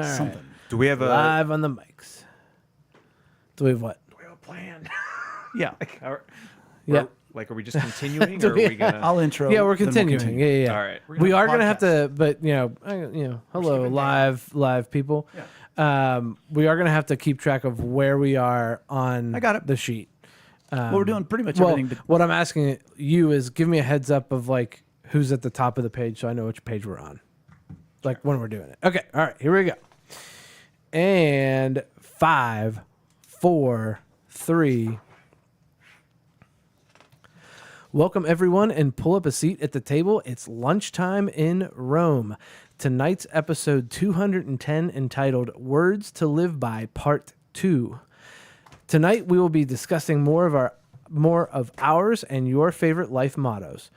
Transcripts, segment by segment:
Something. Do we have a Live on the mics. Do we have what? Do we have a plan? Yeah. Yeah. Like, are we just continuing, or are we gonna? I'll intro. Yeah, we're then we'll continuing. continue. Yeah. All right. We are going to have podcast. to, but hello, skipping live people. Yeah. We are going to have to keep track of where we are on I got it. the sheet. Well, we're doing pretty much Well, everything. what I'm asking you is give me a heads up of like who's at the top of the page so I know which page we're on. Like when we're doing it. Okay. All right. Here we go. And 5, 4, 3. Welcome, everyone, and pull up a seat at the table. It's Lunchtime in Rome. Tonight's episode 210, entitled Words to Live By, Part 2. Tonight, we will be discussing more of ours and your favorite life mottos.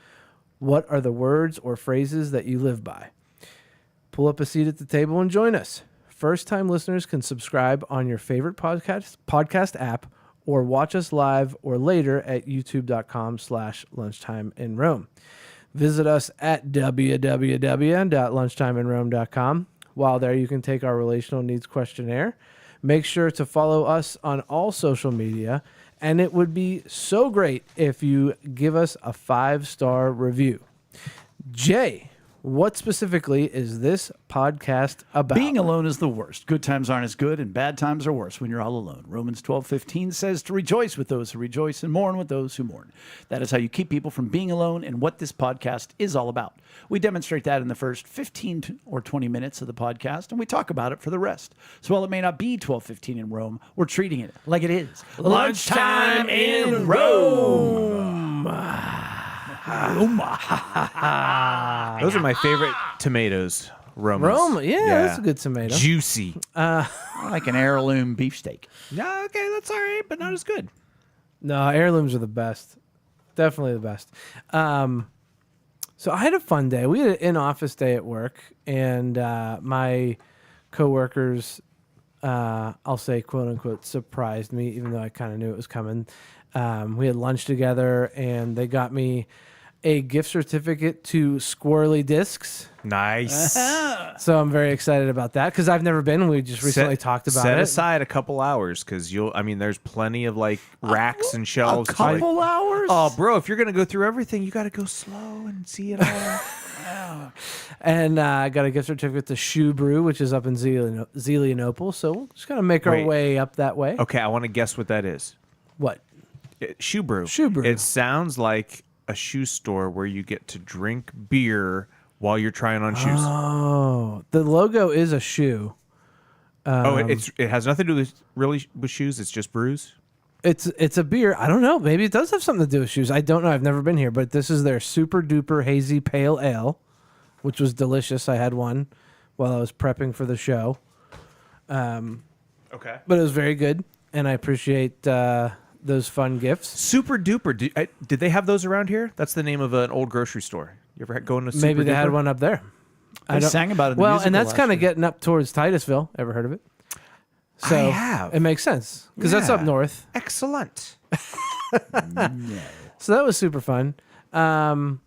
What are the words or phrases that you live by? Pull up a seat at the table and join us. First-time listeners can subscribe on your favorite podcast app or watch us live or later at youtube.com/lunchtimeinrome. Visit us at www.lunchtimeinrome.com. While there, you can take our relational needs questionnaire. Make sure to follow us on all social media, and it would be so great if you give us a 5-star review. Jay, what specifically is this podcast about? Being alone is the worst. Good times aren't as good, and bad times are worse when you're all alone. Romans 12:15 says to rejoice with those who rejoice and mourn with those who mourn. That is how you keep people from being alone and what this podcast is all about. We demonstrate that in the first 15 or 20 minutes of the podcast, and we talk about it for the rest. So while it may not be 12:15 in Rome, we're treating it like it is. Lunchtime in Rome. Those are my favorite tomatoes. Romas. Rome, yeah, that's a good tomato. Juicy. I like an heirloom beefsteak. Yeah, okay, that's all right, but not as good. No, heirlooms are the best. Definitely the best. So I had a fun day. We had an in-office day at work, and my coworkers, I'll say, quote-unquote, surprised me, even though I kind of knew it was coming. We had lunch together, and they got me a gift certificate to Squirrely Discs. Nice. So I'm very excited about that because I've never been. We just recently talked about set it. aside a couple hours because there's plenty of like racks and shelves. A couple hours? Oh, bro, if you're going to go through everything, you got to go slow and see it all. And I got a gift certificate to Shoe Brew, which is up in Zelienople. So we're just going to make our Wait. way up that way. Okay, I want to guess what that is. What? Shoe Brew. Shoe Brew. It sounds like a shoe store where you get to drink beer while you're trying on shoes. Oh, the logo is a shoe. It has nothing to do with shoes. It's just brews. It's a beer. I don't know. Maybe it does have something to do with shoes. I don't know. I've never been here, but this is their super duper hazy pale ale, which was delicious. I had one while I was prepping for the show. Okay. But it was very good, and I appreciate those fun gifts. Super Duper. Did they have those around here? That's the name of an old grocery store. You ever go into Super Maybe they Duper? had one up there. I sang about it in the Well, musical and that's last kind of year. getting up towards Titusville. Ever heard of it? So I have. It makes sense because that's up Yeah. north. Excellent. So that was super fun. And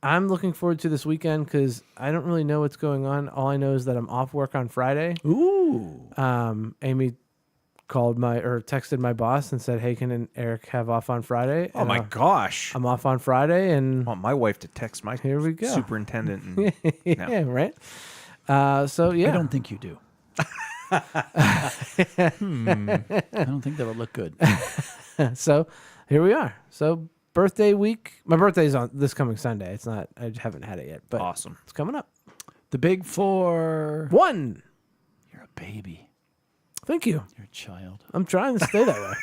I'm looking forward to this weekend because I don't really know what's going on. All I know is that I'm off work on Friday. Ooh. Amy texted my boss and said, "Hey, can Eric have off on Friday?" Oh And, my gosh. I'm off on Friday, and I want my wife to text my Here we go. superintendent. And, yeah, right. So yeah, I don't think you do. I don't think that would look good. So here we are. So birthday week. My birthday's on this coming Sunday. It's not. I haven't had it yet, but Awesome. it's coming up. The big four. 1. You're a baby. Thank you. You're a child. I'm trying to stay that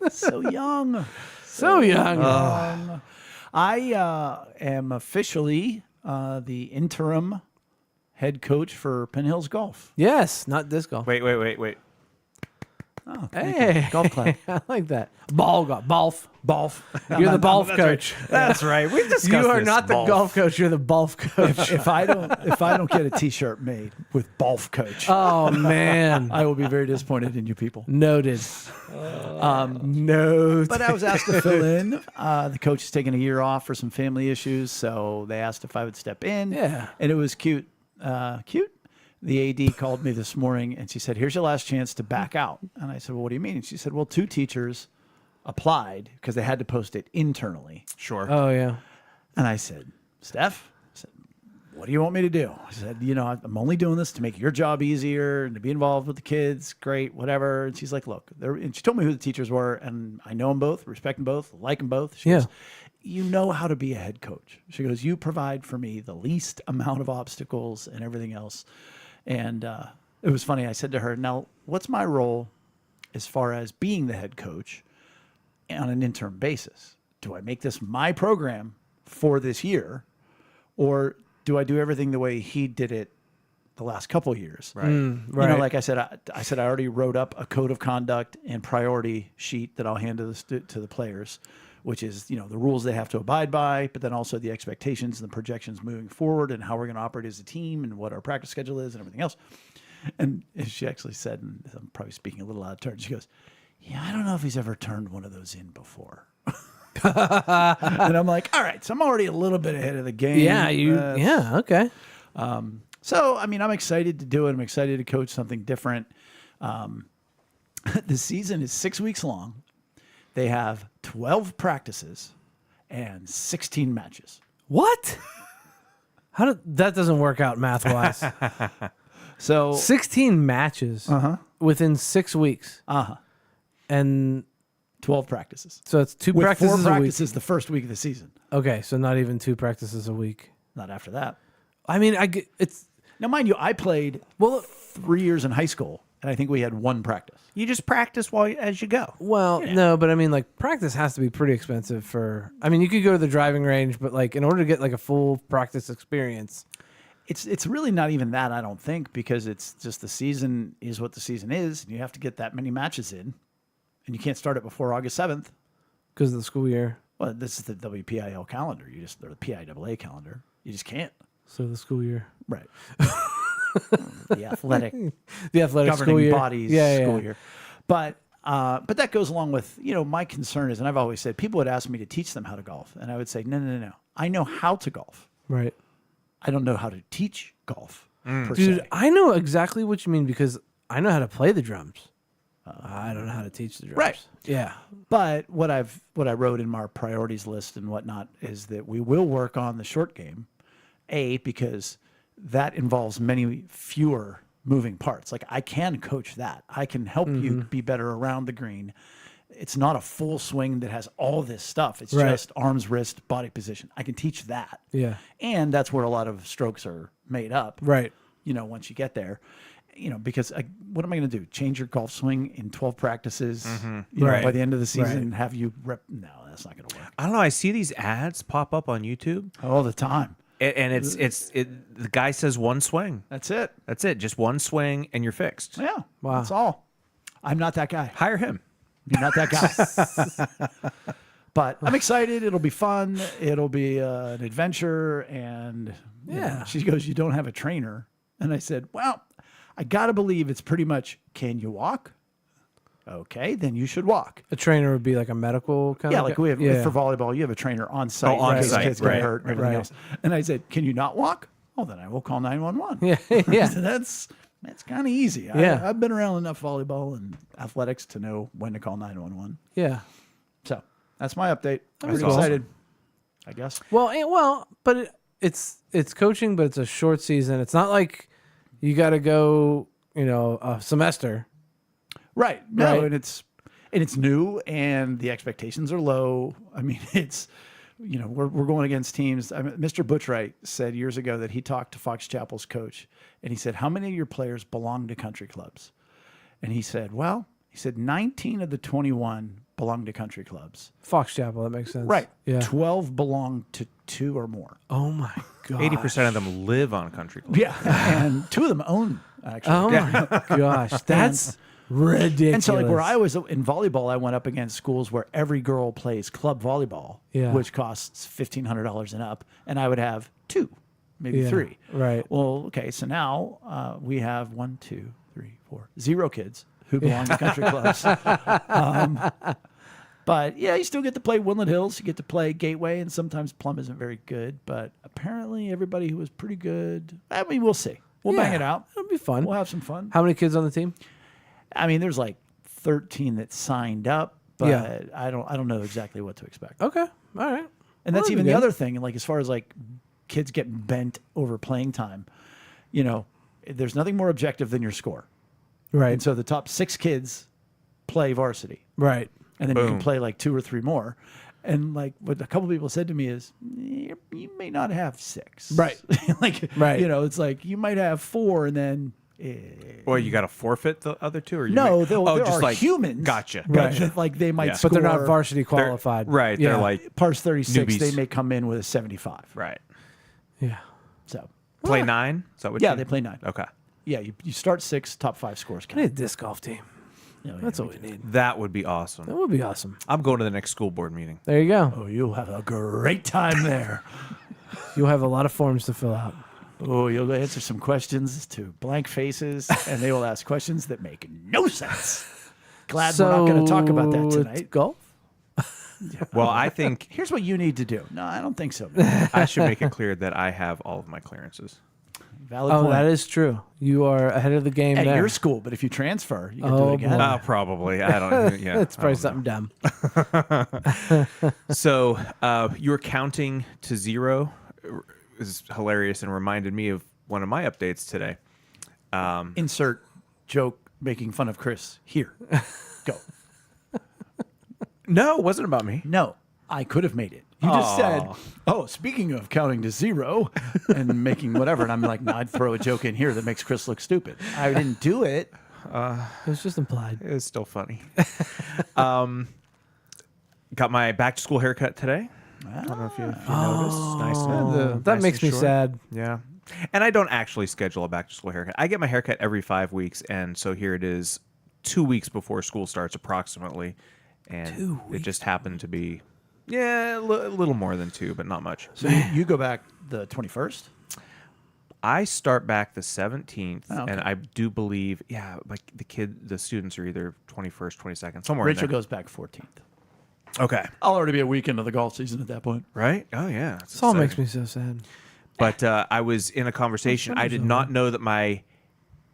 way. So young. So young. I am officially the interim head coach for Penn Hills Golf. Yes, not disc golf. Wait. Oh, thank Hey, you. Golf club. I like that. Ball golf. Balf. Golf. You're the golf coach. That's right. We discussed You are this. not the Golf. golf coach. You're the golf coach. If I don't get a T-shirt made with golf coach, Oh man. I will be very disappointed in you people. Noted. Noted. But I was asked to fill in. The coach is taking a year off for some family issues, so they asked if I would step in. Yeah. And it was cute. Cute the AD called me this morning and she said, here's your last chance to back out. And I said, well, what do you mean? And she said, well, 2 teachers applied because they had to post it internally. Sure. Oh yeah. And I said, Steph, I said, what do you want me to do? I said, I'm only doing this to make your job easier and to be involved with the kids. Great, whatever. And she's like, look, and she told me who the teachers were, and I know them both, respect them both, like them both. She goes, you know how to be a head coach. She goes, you provide for me the least amount of obstacles and everything else. And it was funny. I said to her, now, what's my role as far as being the head coach on an interim basis? Do I make this my program for this year, or do I do everything the way he did it the last couple of years? Right. Right. Like I said, I already wrote up a code of conduct and priority sheet that I'll hand to the players, which is, the rules they have to abide by, but then also the expectations and the projections moving forward and how we're going to operate as a team and what our practice schedule is and everything else. And she actually said, and I'm probably speaking a little out of turn, she goes, yeah, I don't know if he's ever turned one of those in before. And I'm like, all right, so I'm already a little bit ahead of the game. Yeah, okay. So, I'm excited to do it. I'm excited to coach something different. The season is 6 weeks long. They have 12 practices and 16 matches. What? That doesn't work out math wise. So 16 matches within 6 weeks. And 12 practices. so it's 2 With practices 4 a week. practices the first week of the season. Okay, so not even 2 practices a week. Not after that. I mean, it's Now, mind you, I played 3 years in high school, and I think we had 1 practice. You just practice as you go. no, but I mean, like practice has to be pretty expensive for. I mean, you could go to the driving range, but like in order to get like a full practice experience, It's really not even that, I don't think, because it's just the season is what the season is, and you have to get that many matches in, and you can't start it before August 7th. because of the school year. Well, this is the WPIL calendar, or the PIAA calendar. You just can't. So the school year, Right. The athletic the athletic school governing year, bodies school year. But that goes along with, my concern is, and I've always said, people would ask me to teach them how to golf, and I would say, no. I know how to golf. right? I don't know how to teach golf, per Dude, se. I know exactly what you mean because I know how to play the drums. I don't know how to teach the drums. Right. Yeah. But what I wrote in my priorities list and whatnot is that we will work on the short game, because that involves many fewer moving parts. Like I can coach that. I can help you be better around the green. It's not a full swing that has all this stuff. It's Right. just arms, wrist, body position. I can teach that. Yeah. And that's where a lot of strokes are made up. Right. Once you get there. Because what am I going to do? Change your golf swing in 12 practices Right. by the end of the season? Right. Have you rep? No, that's not going to work. I don't know. I see these ads pop up on YouTube, All the time. and the guy says one swing. That's it. That's it. Just one swing, and you're fixed. Yeah. Wow. That's all. I'm not that guy. Hire him. You're not that guy. But I'm excited. It'll be fun. It'll be an adventure. And she goes, you don't have a trainer. And I said, well, I got to believe it's pretty much, can you walk? Okay, then you should walk. A trainer would be like a medical kind Yeah, of like guy? we have for volleyball, you have a trainer on site on in case site, kids get right, hurt and everything right. else. And I said, can you not walk? Oh, then I will call 911. Yeah, yeah. So that's kind of easy. Yeah. I've been around enough volleyball and athletics to know when to call 911. Yeah. So that's my update. I'm was pretty awesome. excited, I guess. But it's coaching, but it's a short season. It's not like you got to go, a semester. Right. No, Right. and it's new and the expectations are low. I mean, it's we're going against teams. Mr. Butchwright said years ago that he talked to Fox Chapel's coach and he said, how many of your players belong to country clubs? And he said, 19 of the 21 belong to country clubs. Fox Chapel, that makes sense. Right. Yeah. 12 belong to 2 or more. Oh my god. 80% of them live on country clubs. Yeah. And 2 of them own, actually. Oh my gosh, that's ridiculous. And so, like, where I was in volleyball, I went up against schools where every girl plays club volleyball, which costs $1,500 and up, and I would have 2, maybe 3. Right. Well, okay, so now we have 0 kids who belong to country clubs. But yeah, you still get to play Woodland Hills, you get to play Gateway, and sometimes Plum isn't very good, but apparently everybody who was pretty good. I mean, we'll see. We'll bang it out. It'll be fun. We'll have some fun. How many kids on the team? I mean, there's like 13 that signed up, but Yeah. I don't know exactly what to expect. Okay. All right. And Well, that's that'd even be the good. other thing. Like as far as like kids getting bent over playing time, there's nothing more objective than your score. Right. And so the top 6 kids play varsity, Right. and then you can Boom. play like 2 or 3 more. And like what a couple people said to me is, you may not have 6. Right. Like, Right. it's like you might have 4, and then. Well, you got to forfeit the other 2, or you No, may- there just are like humans. Gotcha. Right. That, like they might Yeah. score. But they're not varsity They're- qualified. right. Yeah. They're like Pars 36. newbies. They may come in with a 75. right. Yeah. So Play 9. Is that what? yeah, you- they play 9. Okay. Yeah, you start 6, top 5 scores I need a count. disc golf team. Yeah, That's yeah, what we need. That would be awesome. That would be awesome. I'm going to the next school board meeting. There you go. Oh, you'll have a great time there. You'll have a lot of forms to fill out. Oh, you'll answer some questions to blank faces, and they will ask questions that make no sense. Glad we're not going to talk about that So, it's tonight. golf? Well, I think Here's what you need to do. No, I don't think so. I should make it clear that I have all of my clearances. Valid Oh, point. that is true. You are ahead of the game At there. your school, but if you transfer, you can do Oh, it again. boy. Probably. I don't. Yeah. It's I probably don't know. something dumb. So you were counting to 0. It was hilarious and reminded me of one of my updates today. Insert joke making fun of Chris here. Go. No, it wasn't about me. No, I could have made it. You just said, oh, speaking of counting to 0 and making whatever. And I'm like, no, I'd throw a joke in here that makes Chris look stupid. I didn't do it. It was just implied. It was still funny. Got my back to school haircut today. I don't know if you noticed. Nice. That nice makes and me short. sad. Yeah. And I don't actually schedule a back to school haircut. I get my haircut every 5 weeks. And so here it is 2 weeks before school starts approximately. And it just happened to be, a little more than 2, but not much. So you go back the 21st? I start back the 17th. Oh, okay. And I do believe, like the students are either 21st, 22nd, somewhere Rachel in there. goes back 14th. Okay. I'll already be a week into the golf season at that point. Right? Oh, yeah. This all makes me so sad. But I was in a conversation. I did not know that my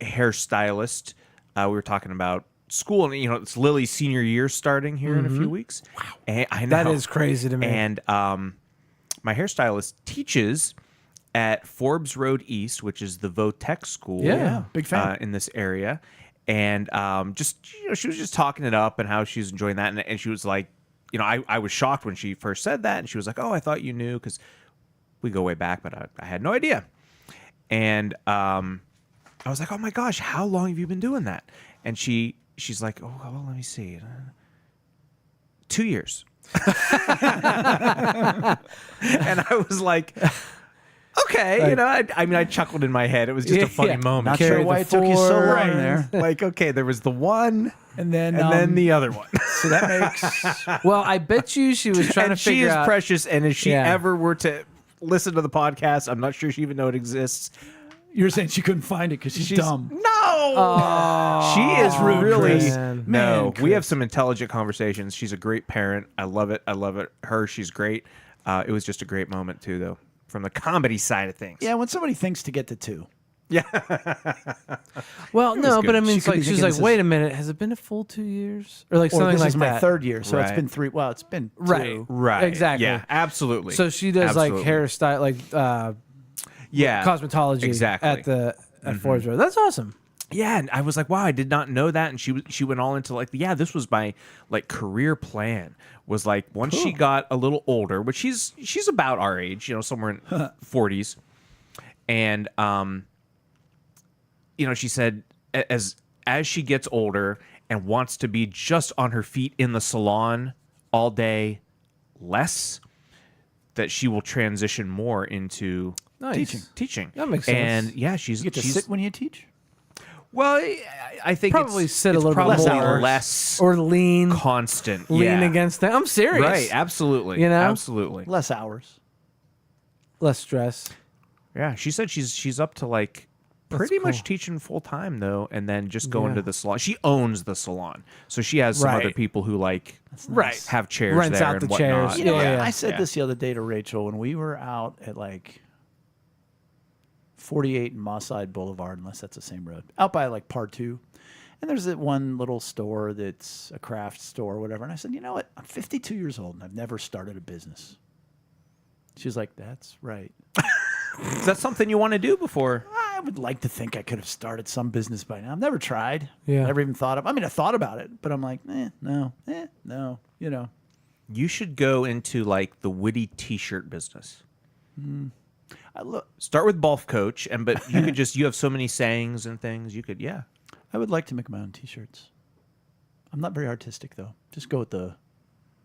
hairstylist, we were talking about school, and it's Lily's senior year starting here in a few weeks. Wow. And I know. That is crazy to me. And my hairstylist teaches at Forbes Road East, which is the Votech school. Yeah, big fan. In this area. And she was just talking it up and how she's enjoying that. And she was like, I was shocked when she first said that. And she was like, oh, I thought you knew, because we go way back, but I had no idea. And I was like, oh my gosh, how long have you been doing that? And she's like, oh, well, let me see. 2 years. And I was like, okay, I chuckled in my head. It was just a funny moment. Not Carry sure why the it took you so long forward. there. Like, okay, there was the one, And then the other one. so that makes Well, I bet you she was trying And to she figure is out. precious. And if she Yeah. ever were to listen to the podcast, I'm not sure she even know it exists. you're saying she couldn't find it because she's dumb. No, she is rude, really Chris. no. Man, We Chris. have some intelligent conversations. She's a great parent. I love it. I love it. Her, she's great. It was just a great moment too, though, from the comedy side of things. Yeah, when somebody thinks to get to 2. Well, no, but I good. mean, She it's could be like she's thinking like, this is- wait a minute, has it been a full 2 years or like Or something this like is my that? 3rd year, so it's Right. been 3. Well, it's been 2. Right. Right. Exactly. Yeah. Absolutely. So she does Absolutely. like hairstyle, like Yeah. cosmetology, Exactly. at Forbes Road. That's awesome. Yeah, and I was like, wow, I did not know that. And she went all into like, yeah, this was my like career plan. Was like once she got a little older, which she's about our age, somewhere in 40s, and she said as she gets older and wants to be just on her feet in the salon all day, less, that she will transition more into Nice. teaching. That makes sense. And yeah, You get to sit when you teach? well, I think Probably it's, sit a it's little bit probably more. less Or lean constant. lean yeah. against that. I'm serious. Right, absolutely. Absolutely. Less hours. Less stress. Yeah, she said she's up to like pretty cool. much teaching full time though, and then just going Yeah. to the salon. She owns the salon, so she has some Right. other people who like Right. have chairs Rents there out and the whatnot. chairs. You know, Yeah. I said this the other day to Rachel when we were out at like 48 and Mosside Boulevard, unless that's the same road. Out by like Par 2. And there's that one little store that's a craft store or whatever. And I said, you know what? I'm 52 years old and I've never started a business. She's like, that's right. Is that something you want to do before? I would like to think I could have started some business by now. I've never tried. Yeah. Never even thought of. I mean, I thought about it, but I'm like, no. You know. You should go into like the witty T-shirt business. Start with Golf Coach, but you could you have so many sayings and things. You could, yeah. I would like to make my own T-shirts. I'm not very artistic though. Just go with the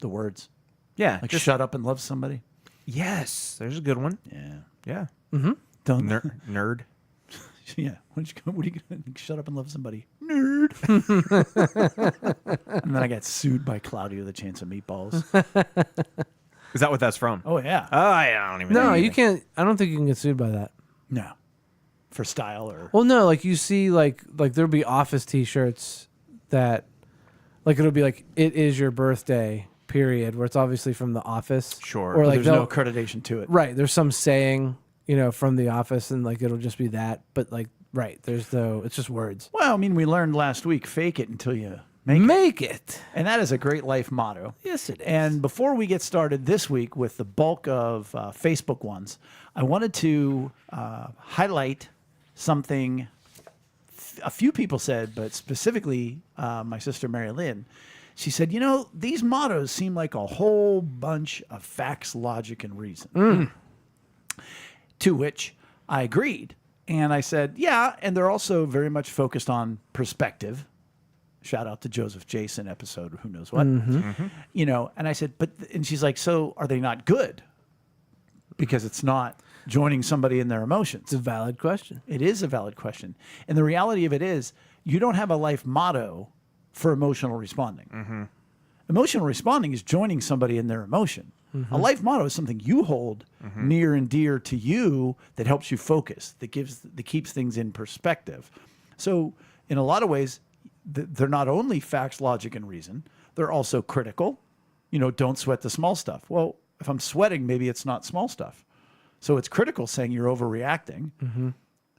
words. Yeah. Like shut up and love somebody. Yes, there's a good one. Yeah. Yeah. Don't Nerd. Yeah. What are you gonna shut up and love somebody? Nerd. And then I got sued by Claudia the Chance of Meatballs. Is that what that's from? Oh yeah. I don't even know. No, you anything. can't. I don't think you can get sued by that. No. For style or Well, no, like you see, like there'll be office T-shirts that, like it'll be like "It is your birthday," period, where it's obviously from the office. Sure. Or like there's no accreditation to it. right. There's some saying, from the office, and like it'll just be that. But like, right, there's no. It's just words. Well, I mean, we learned last week, fake it until you make it. Make it. And that is a great life motto. Yes, it is. And before we get started this week with the bulk of Facebook ones, I wanted to highlight something a few people said, but specifically my sister Mary Lynn. She said, these mottos seem like a whole bunch of facts, logic, and reason. To which I agreed. And I said, yeah, and they're also very much focused on perspective. Shout out to Joseph Jason episode, who knows what. And I said, and she's like, so are they not good? Because it's not joining somebody in their emotions. It's a valid question. It is a valid question. And the reality of it is, you don't have a life motto for emotional responding. Emotional responding is joining somebody in their emotion. A life motto is something you hold near and dear to you that helps you focus, that keeps things in perspective. So in a lot of ways, they're not only facts, logic, and reason, they're also critical. Don't sweat the small stuff. Well, if I'm sweating, maybe it's not small stuff. So it's critical saying you're overreacting.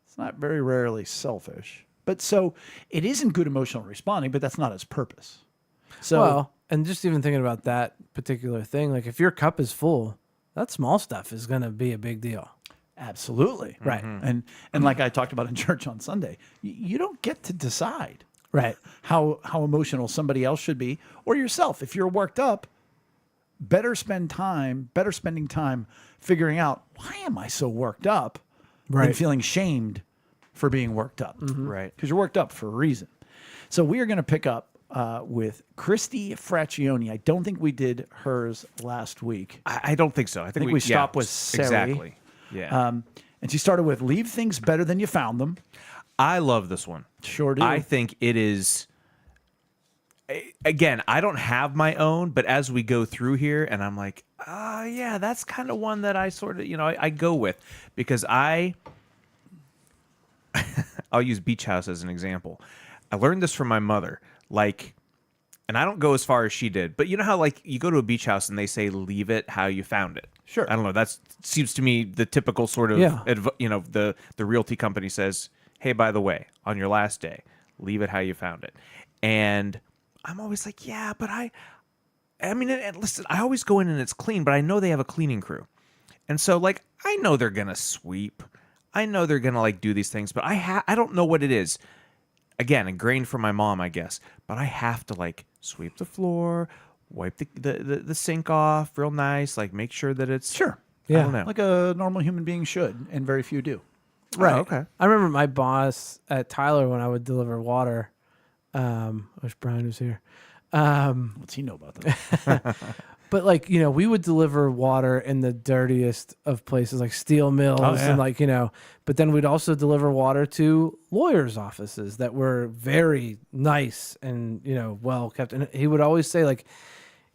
It's not very rarely selfish. But so it isn't good emotional responding, but that's not its purpose. So Well, and just even thinking about that particular thing, like if your cup is full, that small stuff is going to be a big deal. absolutely. Right. And like I talked about in church on Sunday, you don't get to decide Right. how emotional somebody else should be or yourself. If you're worked up, better spending time figuring out, why am I so worked up? Than Right. feeling shamed for being worked up. Right. Because you're worked up for a reason. So we are going to pick up with Christy Fraccioni. I don't think we did hers last week. I don't think so. I think we stopped with Sari. Exactly. Yeah. And she started with leave things better than you found them. I love this one. Sure do. I think it is. Again, I don't have my own, but as we go through here, and I'm like, yeah, that's kind of one that I sort of, I go with because I'll use Beach House as an example. I learned this from my mother, and I don't go as far as she did, but you know how you go to a beach house and they say, leave it how you found it. Sure. I don't know. That seems to me the typical sort of, Yeah. the realty company says, hey, by the way, on your last day, leave it how you found it. And I'm always like, yeah, but I mean, and listen, I always go in and it's clean, but I know they have a cleaning crew. And so I know they're going to sweep. I know they're going to do these things, but I don't know what it is. Again, ingrained from my mom, I guess, but I have to sweep the floor, wipe the sink off real nice, make sure that it's Sure. Yeah. I don't know. Like a normal human being should, and very few do. Right. Oh, okay. I remember my boss at Tyler when I would deliver water. I wish Brian was here. What's he know about that? But we would deliver water in the dirtiest of places, like steel mills, yeah. and but then we'd also deliver water to lawyers' offices that were very nice and well kept. And he would always say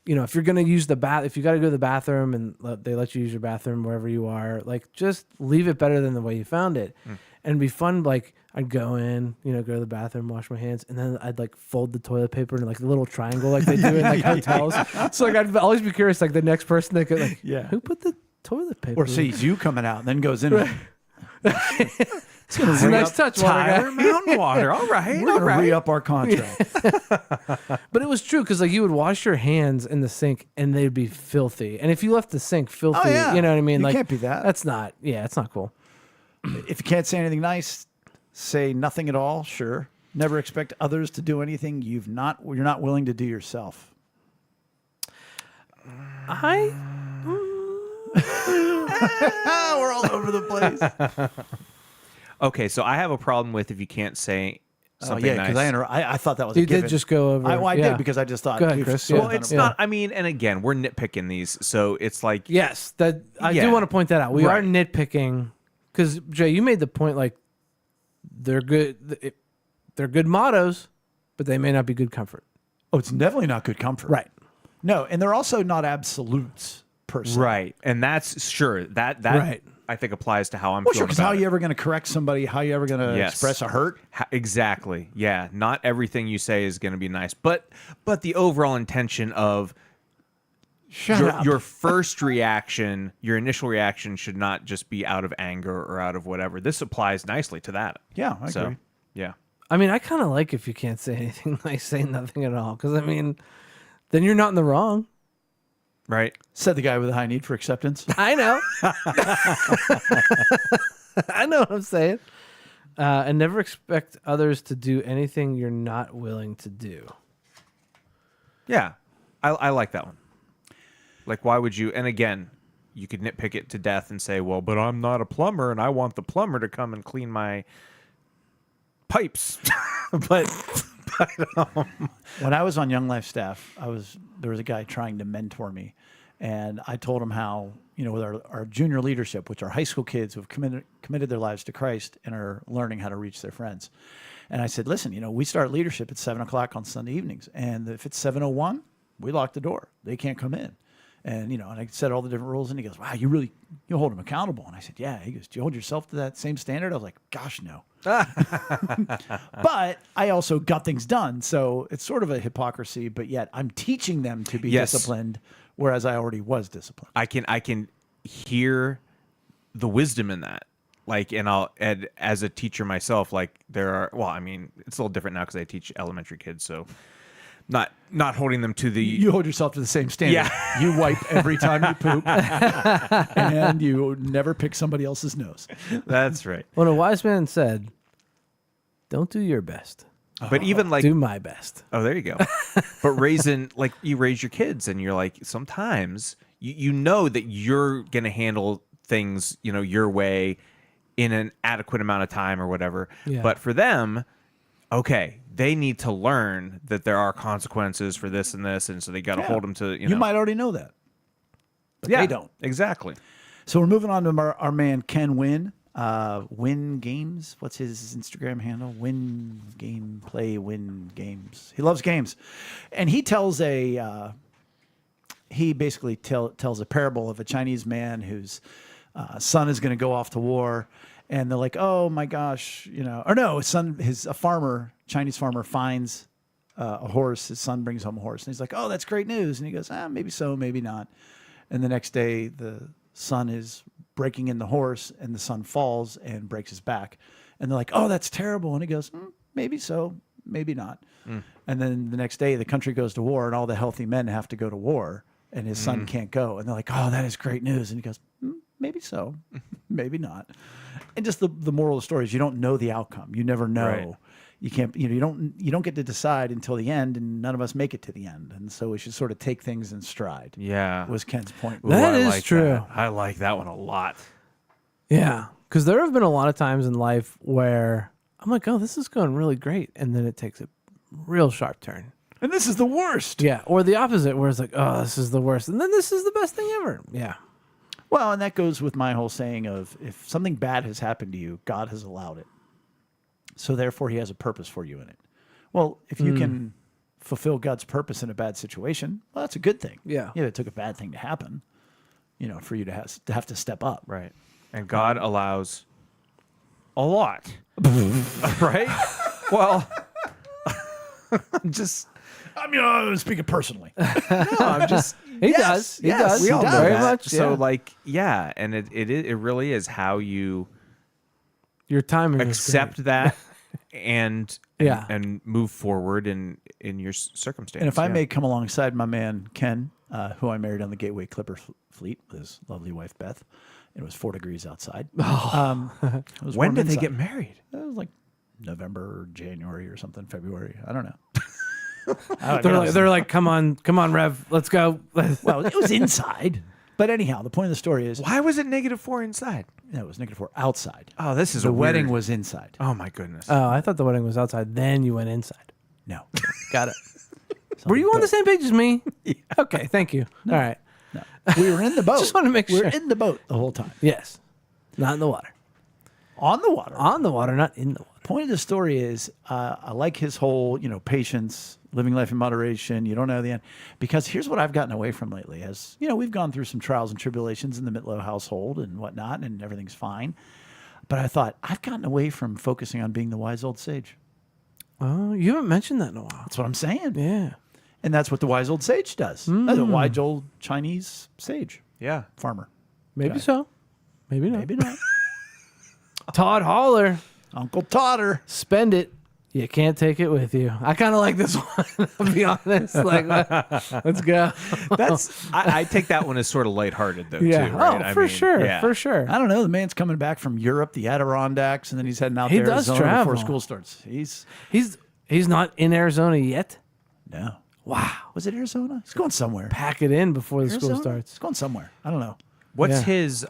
if you're gonna use if you got to go to the bathroom and they let you use your bathroom wherever you are, just leave it better than the way you found it, and be fun. I'd go in, go to the bathroom, wash my hands, and then I'd fold the toilet paper in the little triangle like they do in hotels. So I'd always be curious, the next person that could Yeah. who put the toilet paper? Or in? sees you coming out and then goes in. Right. It's going It's a nice touch, water guy. Tyler Mountain Water. All right. We're All going to right. re-up our contract. But it was true because like you would wash your hands in the sink and they'd be filthy. And if you left the sink filthy, Oh, yeah. you know what I mean? You Like can't be that. That's not. Yeah, it's not cool. If you can't say anything nice, say nothing at all. Sure. Never expect others to do anything you're not willing to do yourself. I. We're all over the place. Okay, so I have a problem with if you can't say Oh something yeah, nice. because I thought that was You a given. did just go over. I yeah. did because I just thought. Go ahead, we've Chris. so Yeah. Well, it's done not. I mean, and again, we're nitpicking these, so it's like Yes, that I Yeah. do want to point that out. We are Right. nitpicking because Jay, you made the point like they're good. They're good mottos, but they may not be good comfort. Oh, it's definitely not good comfort. Right. No, and they're also not absolutes per se. right, and that's sure that Right. I think applies to how I'm Well, sure, feeling because about how are it. you ever going to correct somebody? How are you ever going to Yes. express a hurt? Exactly. Yeah. Not everything you say is going to be nice, but the overall intention of Shut up. your first reaction, your initial reaction should not just be out of anger or out of whatever. This applies nicely to that. Yeah, I So, agree. yeah. I mean, I kind of like if you can't say anything nice, say nothing at all. Because I mean, then you're not in the wrong. Right. Said the guy with a high need for acceptance. I know. I know what I'm saying. And never expect others to do anything you're not willing to do. Yeah. I like that one. Like, why would you? And again, you could nitpick it to death and say, well, but I'm not a plumber and I want the plumber to come and clean my pipes. but When I was on Young Life staff, there was a guy trying to mentor me, and I told him how, with our junior leadership, which are high school kids who have committed their lives to Christ and are learning how to reach their friends. And I said, listen, we start leadership at 7:00 on Sunday evenings, and if it's 7:01, we lock the door. They can't come in. And, and I said all the different rules, and he goes, wow, you hold them accountable. And I said, yeah. He goes, do you hold yourself to that same standard? I was like, gosh, no. But I also got things done. So it's sort of a hypocrisy, but yet I'm teaching them to be Yes. disciplined, whereas I already was disciplined. I can hear the wisdom in that. Like, and as a teacher myself, like there are, well, I mean, it's a little different now because I teach elementary kids. So not holding them to the, You hold yourself to the same standard. Yeah. You wipe every time you poop, and you never pick somebody else's nose. that's right. When a wise man said, don't do your best, But even like, do my best. oh, there you go. But like you raise your kids and you're like, sometimes you know that you're going to handle things, your way in an adequate amount of time or whatever. Yeah. But for them, okay, they need to learn that there are consequences for this and this. And so they got to hold them to, You might already know that, but yeah, they don't. Exactly. So we're moving on to our man Ken Win. Win Games. What's his Instagram handle? Win Games. He loves games, and he tells he basically tells a parable of a Chinese man whose son is going to go off to war, and they're like, oh my gosh, or no, a farmer, Chinese farmer finds a horse. His son brings home a horse, and he's like, oh, that's great news. And he goes, maybe so, maybe not. And the next day, the son is breaking in the horse, and the son falls and breaks his back. And they're like, oh, that's terrible. And he goes, maybe so, maybe not. And then the next day, the country goes to war, and all the healthy men have to go to war, and his son can't go. And they're like, oh, that is great news. And he goes, maybe so, maybe not. And just the moral of the story is you don't know the outcome. You never know. Right. You can't, you don't get to decide until the end, and none of us make it to the end. And so we should sort of take things in stride. Yeah. Was Ken's point. That I is like true. that. I like that one a lot. Yeah. Because there have been a lot of times in life where I'm like, oh, this is going really great. And then it takes a real sharp turn. And this is the worst. Yeah. Or the opposite, where it's like, oh, this is the worst. And then this is the best thing ever. Yeah. Well, and that goes with my whole saying of if something bad has happened to you, God has allowed it. So therefore, he has a purpose for you in it. Well, if you can fulfill God's purpose in a bad situation, well, that's a good thing. Yeah. It took a bad thing to happen, for you to have to step up. Right. And God allows a lot. Right? Well, just, I'm speaking personally. no, I'm just, He does. He does. we all know Very that. much. So yeah. like, yeah. And it really is how you Your timing was accept great. that and Yeah. and move forward in your circumstance. And if I yeah. may come alongside my man Ken, who I married on the Gateway Clipper fleet with his lovely wife Beth, it was 4 degrees outside. It was When warm did they inside. get married? It was like November or January or something, February. I don't know. They're like, come on, Rev, let's go. Well, it was inside. But anyhow, the point of the story is, Why was it -4 inside? no, it was -4 outside. Oh, this is The a wedding weird- was inside. Oh my goodness. Oh, I thought the wedding was outside. Then you went inside. No. Got it. Were you on the same page as me? Okay, thank you. All right. No. We were in the boat. Just wanted to make We were sure. in the boat the whole time. Yes. Not in the water. On the water. On the water, not in the water. Point of the story is, I like his whole, patience, living life in moderation. You don't know the end. Because here's what I've gotten away from lately. As we've gone through some trials and tribulations in the Mitlow household and whatnot, and everything's fine. But I thought, I've gotten away from focusing on being the wise old sage. Oh, you haven't mentioned that in a while. That's what I'm saying. Yeah. And that's what the wise old sage does. That's a wise old Chinese sage yeah. farmer. Maybe Okay. so. Maybe not. Maybe not. Todd Holler, Uncle Totter. spend it. You can't take it with you. I kind of like this one. I'll be honest. Like, let's go. I take that one as sort of lighthearted though Yeah. too. Right? Oh, I for mean, sure. yeah. For sure. I don't know. The man's coming back from Europe, the Adirondacks, and then he's heading out He to does Arizona travel. before school starts. He's not in Arizona yet. No. Wow. Was it Arizona? He's going somewhere. Pack it in before the school Arizona? starts. He's going somewhere. I don't know. What's Yeah. his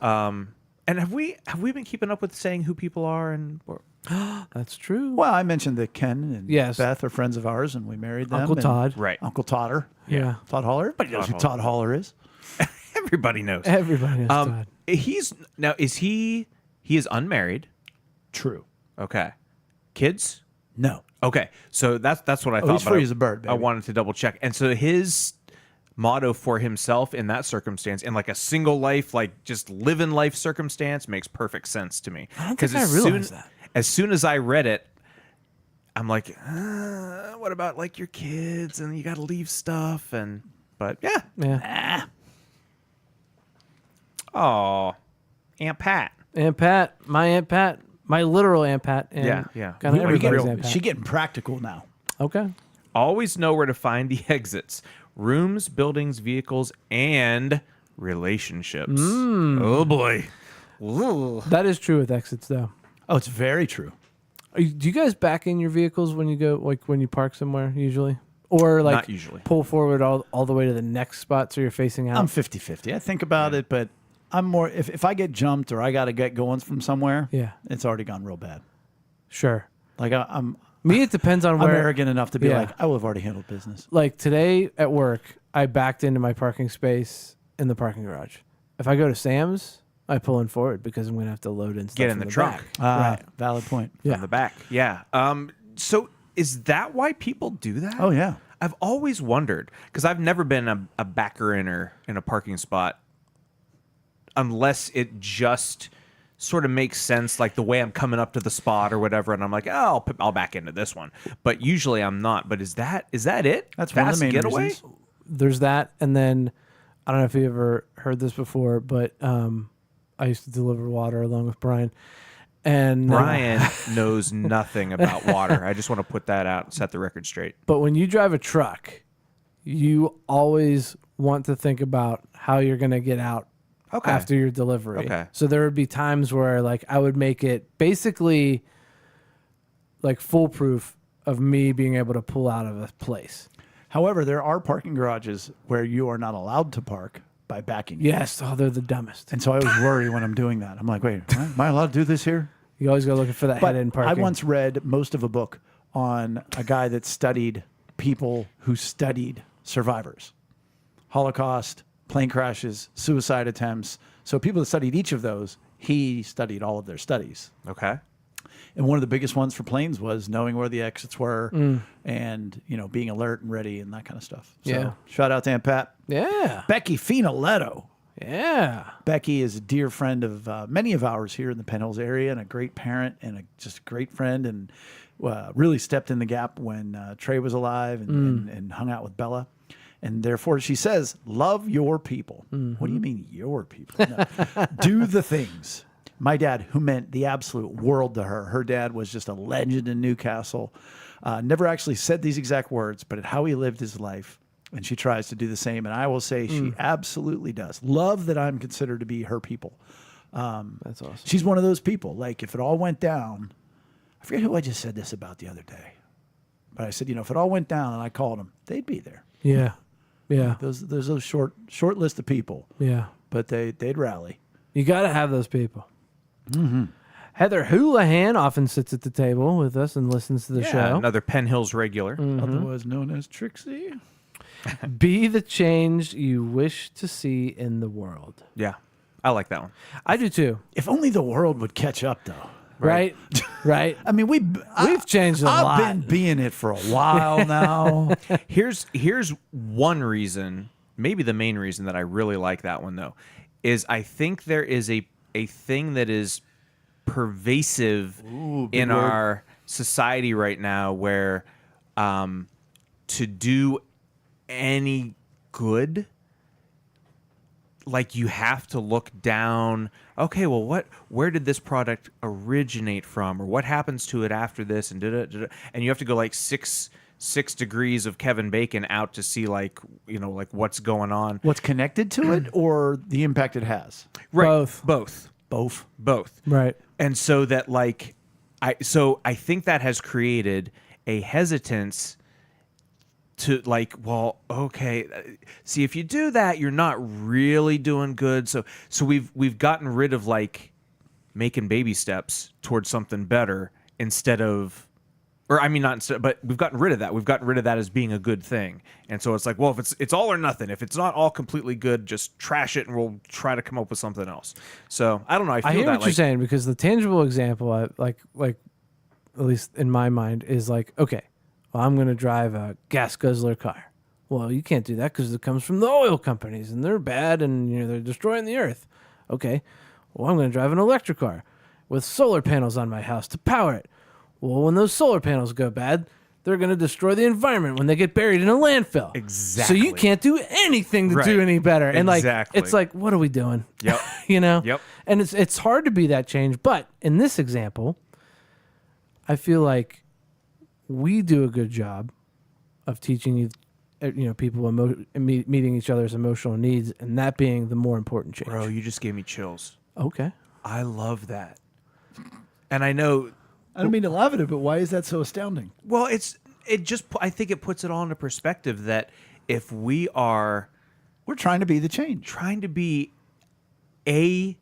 and have we been keeping up with saying who people are and That's true. Well, I mentioned that Ken and Yes. Beth are friends of ours, and we married them. Uncle and Todd. right? Uncle Totter. Yeah. Todd Holler. Everybody knows who Todd Holler is. Everybody knows. Everybody knows Todd. He's now he is unmarried. True. Okay. Kids? No. Okay. So that's what I thought. he's but free as a bird, I baby. wanted to double check. And so his motto for himself in that circumstance, in like a single life, like just living life circumstance, makes perfect sense to me. I don't think I as realized soon, that. As soon as I read it, I'm like, what about like your kids and you got to leave stuff but yeah. Yeah. Oh, Aunt Pat. Aunt Pat, my literal Aunt Pat. And Yeah. Kind of Are you everybody's getting, Aunt Pat. she getting practical now. Okay. Always know where to find the exits. Rooms, buildings, vehicles, and relationships. Oh boy. Ooh. That is true with exits, though. Oh, it's very true. Do you guys back in your vehicles when you go, like when you park somewhere usually? Or like Not usually. pull forward all the way to the next spot so you're facing out? I'm 50-50. I think about it, but I'm more, if I get jumped or I got to get going from somewhere, Yeah. it's already gone real bad. Sure. Like I'm Me, it depends on I'm where. arrogant enough to be Yeah. like, I will have already handled business. Like today at work, I backed into my parking space in the parking garage. If I go to Sam's, I pull in forward because I'm going to have to load in stuff Get in from the trunk. back. Right. Valid point. Yeah. From the back. Yeah. So is that why people do that? Oh, yeah. I've always wondered because I've never been a backer in a parking spot unless it just sort of makes sense, like the way I'm coming up to the spot or whatever, and I'm like, oh, I'll back into this one. But usually I'm not. But is that it? That's one of the main getaway? reasons. There's that, and then I don't know if you ever heard this before, but I used to deliver water along with Brian. And Brian knows nothing about water. I just want to put that out and set the record straight. but when you drive a truck, you always want to think about how you're going to get out Okay. after your delivery. Okay. So there would be times where like I would make it basically like foolproof of me being able to pull out of a place. However, there are parking garages where you are not allowed to park by backing. Yes. Oh, they're the dumbest. And so I always worry when I'm doing that. I'm like, wait, am I allowed to do this here? You always go looking for that But head-in I parking. once read most of a book on a guy that studied people who studied survivors, Holocaust, plane crashes, suicide attempts. So people that studied each of those, he studied all of their studies. Okay. And one of the biggest ones for planes was knowing where the exits were and, being alert and ready and that kind of stuff. So Yeah. shout out to Aunt Pat. Yeah. Becky Finoletto. Yeah. Becky is a dear friend of many of ours here in the Penn Hills area and a great parent and just a great friend and really stepped in the gap when Trey was alive and hung out with Bella. And therefore, she says, love your people. What do you mean, your people? No. Do the things. My dad, who meant the absolute world to her. Her dad was just a legend in Newcastle. Never actually said these exact words, but how he lived his life. And she tries to do the same. And I will say she absolutely does. Love that I'm considered to be her people. That's awesome. She's one of those people. Like, if it all went down, I forget who I just said this about the other day. But I said, if it all went down and I called them, they'd be there. Yeah. Yeah. There's those short list of people. Yeah. But they'd rally. You got to have those people. Mm-hmm. Heather Houlihan often sits at the table with us and listens to the show. Another Penn Hills regular. Otherwise known as Trixie. Be the change you wish to see in the world. Yeah, I like that one. I do too. If only the world would catch up, though. Right? Right. I mean, We've changed a lot. I've been being it for a while now. Here's one reason, maybe the main reason that I really like that one though, is I think there is a thing that is pervasive in our society right now where to do any good, like, you have to look down, okay, well, where did this product originate from, or what happens to it after this, and and you have to go like six degrees of Kevin Bacon out to see like what's going on, What's connected to it, or the impact it has? right? Both. Both. Right. And so that I think that has created a hesitance to like, well, okay, see, if you do that, you're not really doing good. So we've gotten rid of like making baby steps towards something better instead of, or I mean, not instead, but we've gotten rid of that. We've gotten rid of that as being a good thing. And so it's like, well, if it's all or nothing, if it's not all completely good, just trash it and we'll try to come up with something else. So I don't know. I feel I hear that what you're like, saying, because the tangible example, like at least in my mind, is like, okay, well, I'm going to drive a gas guzzler car. Well, you can't do that because it comes from the oil companies and they're bad and they're destroying the earth. Okay, well, I'm going to drive an electric car with solar panels on my house to power it. Well, when those solar panels go bad, they're going to destroy the environment when they get buried in a landfill. Exactly. So you can't do anything to do Right. any better. And Exactly. it's like, what are we doing? Yep. Yep. Yep. And it's hard to be that change. But in this example, I feel like we do a good job of teaching people meeting each other's emotional needs, and that being the more important change. Bro, you just gave me chills. Okay. I love that. And I know, I don't mean to laugh at it, but why is that so astounding? well, I think it puts it all into perspective that if we are We're trying to be the change. trying to be the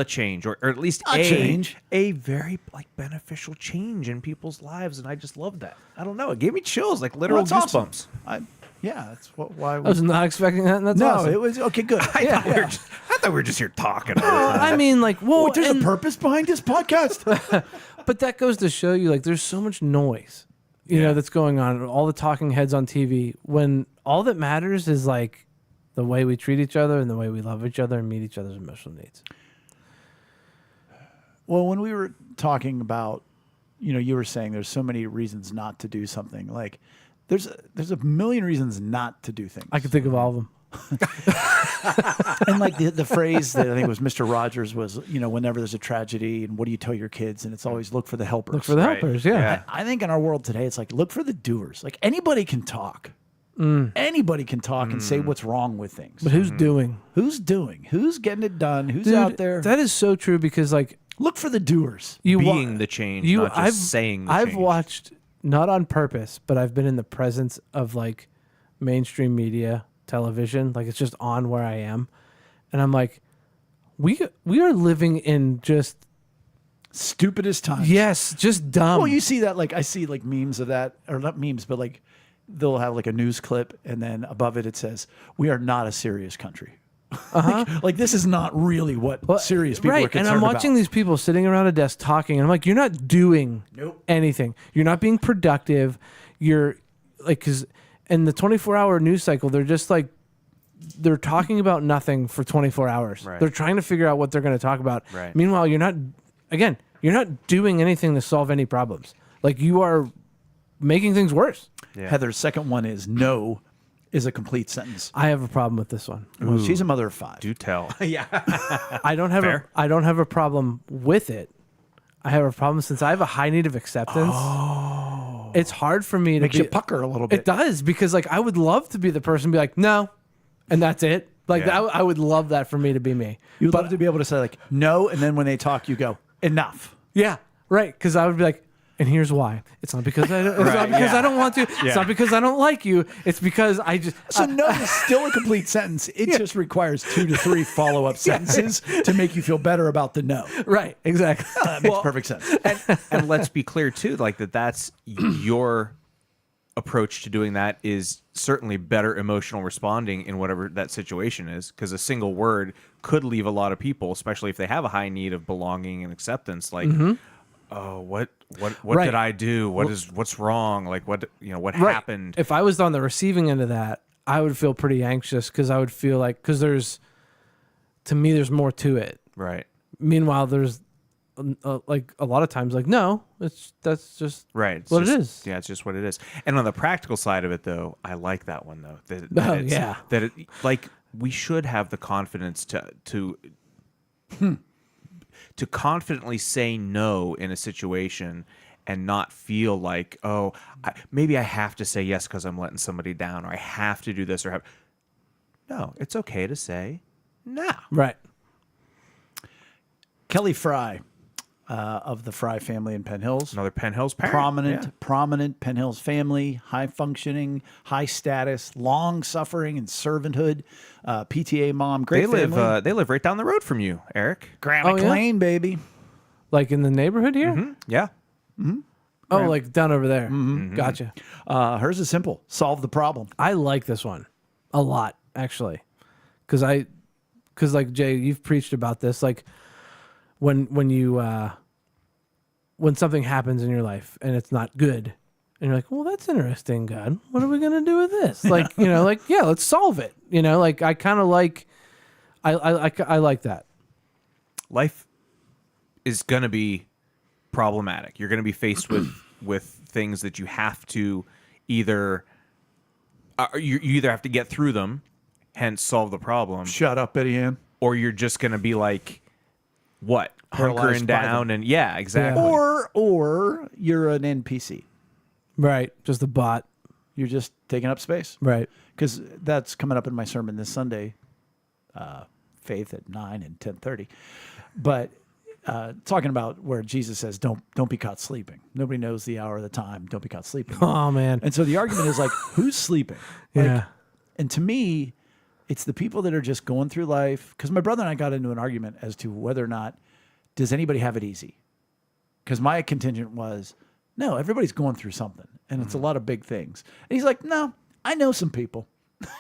change, or at least A change. a very like beneficial change in people's lives, and I just love that. I don't know, it gave me chills, like literal Well, that's goosebumps. awesome. That's why I was not expecting that, and that's no, awesome. it was okay. Good. I thought we were just here talking. I mean, like, well, There's a and- purpose behind this podcast. but that goes to show you, like, there's so much noise, that's going on. All the talking heads on TV, when all that matters is like the way we treat each other and the way we love each other and meet each other's emotional needs. Well, when we were talking about, you were saying there's so many reasons not to do something. Like, there's a million reasons not to do things. I can think of all of them. And like the phrase that I think was Mr. Rogers was, whenever there's a tragedy, and what do you tell your kids? And it's always look for the helpers. Look for the Right. helpers, yeah. Yeah. I think in our world today, it's like look for the doers. Like anybody can talk. Anybody can talk and say what's wrong with things. But who's doing? Who's doing? Who's getting it done? Who's Dude, out there? that is so true, because like Look for the doers. you Being the change, not just saying the I've change. watched, not on purpose, but I've been in the presence of like mainstream media, television, like it's just on where I am, and I'm like, we are living in just Stupidest times. just dumb. Well, you see that, like I see like memes of that, or not memes, but like they'll have like a news clip, and then above it says, "We are not a serious country." like this is not really what serious people are right. concerned And I'm watching about. these people sitting around a desk talking, and I'm like, you're not doing anything. You're not being productive. You're like, because in the 24-hour news cycle, they're just like, they're talking about nothing for 24 hours. Right. They're trying to figure out what they're going to talk about. Right. Meanwhile, you're not doing anything to solve any problems. Like, you are making things worse. Yeah. Heather's second one is no is a complete sentence. I have a problem with this one. Well, she's a mother of 5. Do tell. Yeah. I don't have a problem with it. I have a problem since I have a high need of acceptance. Oh. It's hard for me to Makes you pucker a little bit. It does, because like I would love to be the person be like, no, and that's it. Like I would love that for me to be me. You'd love to be able to say like no, and then when they talk, you go enough. Yeah, right. Because I would be like, and here's why. It's not because I don't want to. It's not because I don't like you. It's because I just. So no is still a complete sentence. It just requires 2 to 3 follow-up sentences to make you feel better about the no. Right. Exactly. That makes perfect sense. And let's be clear too, like that's your approach to doing that is certainly better emotional responding in whatever that situation is, because a single word could leave a lot of people, especially if they have a high need of belonging and acceptance, like oh, what Right. did I do? What's wrong? Like what happened? If I was on the receiving end of that, I would feel pretty anxious, because I would feel like, there's more to it. Right. Meanwhile, there's like a lot of times like, no, that's just Right. It's what just, it is. Yeah, it's just what it is. And on the practical side of it though, I like that one though. That it, like we should have the confidence to confidently say no in a situation and not feel like, oh, maybe I have to say yes because I'm letting somebody down, or I have to do this, or no, it's okay to say no. Right. Kelly Fry of the Fry family in Penn Hills. Another Penn Hills parent. Prominent Penn Hills family, high functioning, high status, long suffering and servanthood. PTA mom, great family. They live right down the road from you, Eric. Grant McLean, baby. Like in the neighborhood here? Mm-hmm. Yeah. Mm-hmm. Oh, like down over there. Mm-hmm. Gotcha. Hers is simple. Solve the problem. I like this one a lot, actually. Because like Jay, you've preached about this. Like when something happens in your life and it's not good, and you're like, well, that's interesting, God. What are we gonna do with this? Like, let's solve it. Like I kind of like, I like that. Life is gonna be problematic. You're gonna be faced with things that you have to either you either have to get through them, hence solve the problem. Shut up, Betty Ann. Or you're just gonna be like, what? Paralyzed Hunkering down and exactly. Or you're an NPC. Right. Just a bot. You're just taking up space. Right. Because that's coming up in my sermon this Sunday, Faith at 9 and 10:30. But talking about where Jesus says, don't be caught sleeping. Nobody knows the hour or the time. Don't be caught sleeping. Oh, man. And so the argument is like, who's sleeping? Yeah. And to me, it's the people that are just going through life. Because my brother and I got into an argument as to whether or not, does anybody have it easy? Because my contingent was, no, everybody's going through something. And it's a lot of big things. And he's like, no, I know some people.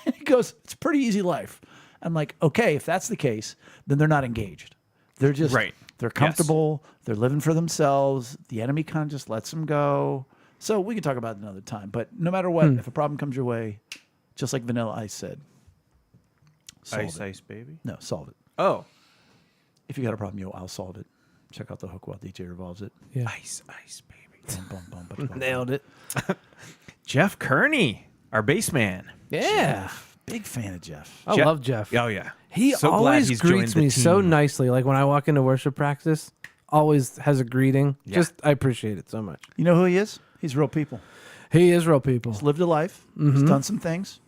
And he goes, it's a pretty easy life. I'm like, okay, if that's the case, then they're not engaged. They're just, they're comfortable. Yes. They're living for themselves. The enemy kind of just lets them go. So we can talk about it another time. But no matter what, if a problem comes your way, just like Vanilla Ice said, Ice, baby? No, solve it. Oh. If you got a problem, I'll solve it. Check out the hook while DJ revolves it. Yeah. Ice, baby. Nailed it. Jeff Kearney, our bass man. Yeah. Jeff. Big fan of Jeff. I love Jeff. Oh, yeah. He so always greets me so nicely. Like when I walk into worship practice, always has a greeting. Yeah. I appreciate it so much. You know who he is? He's real people. He is real people. He's lived a life. He's done some things.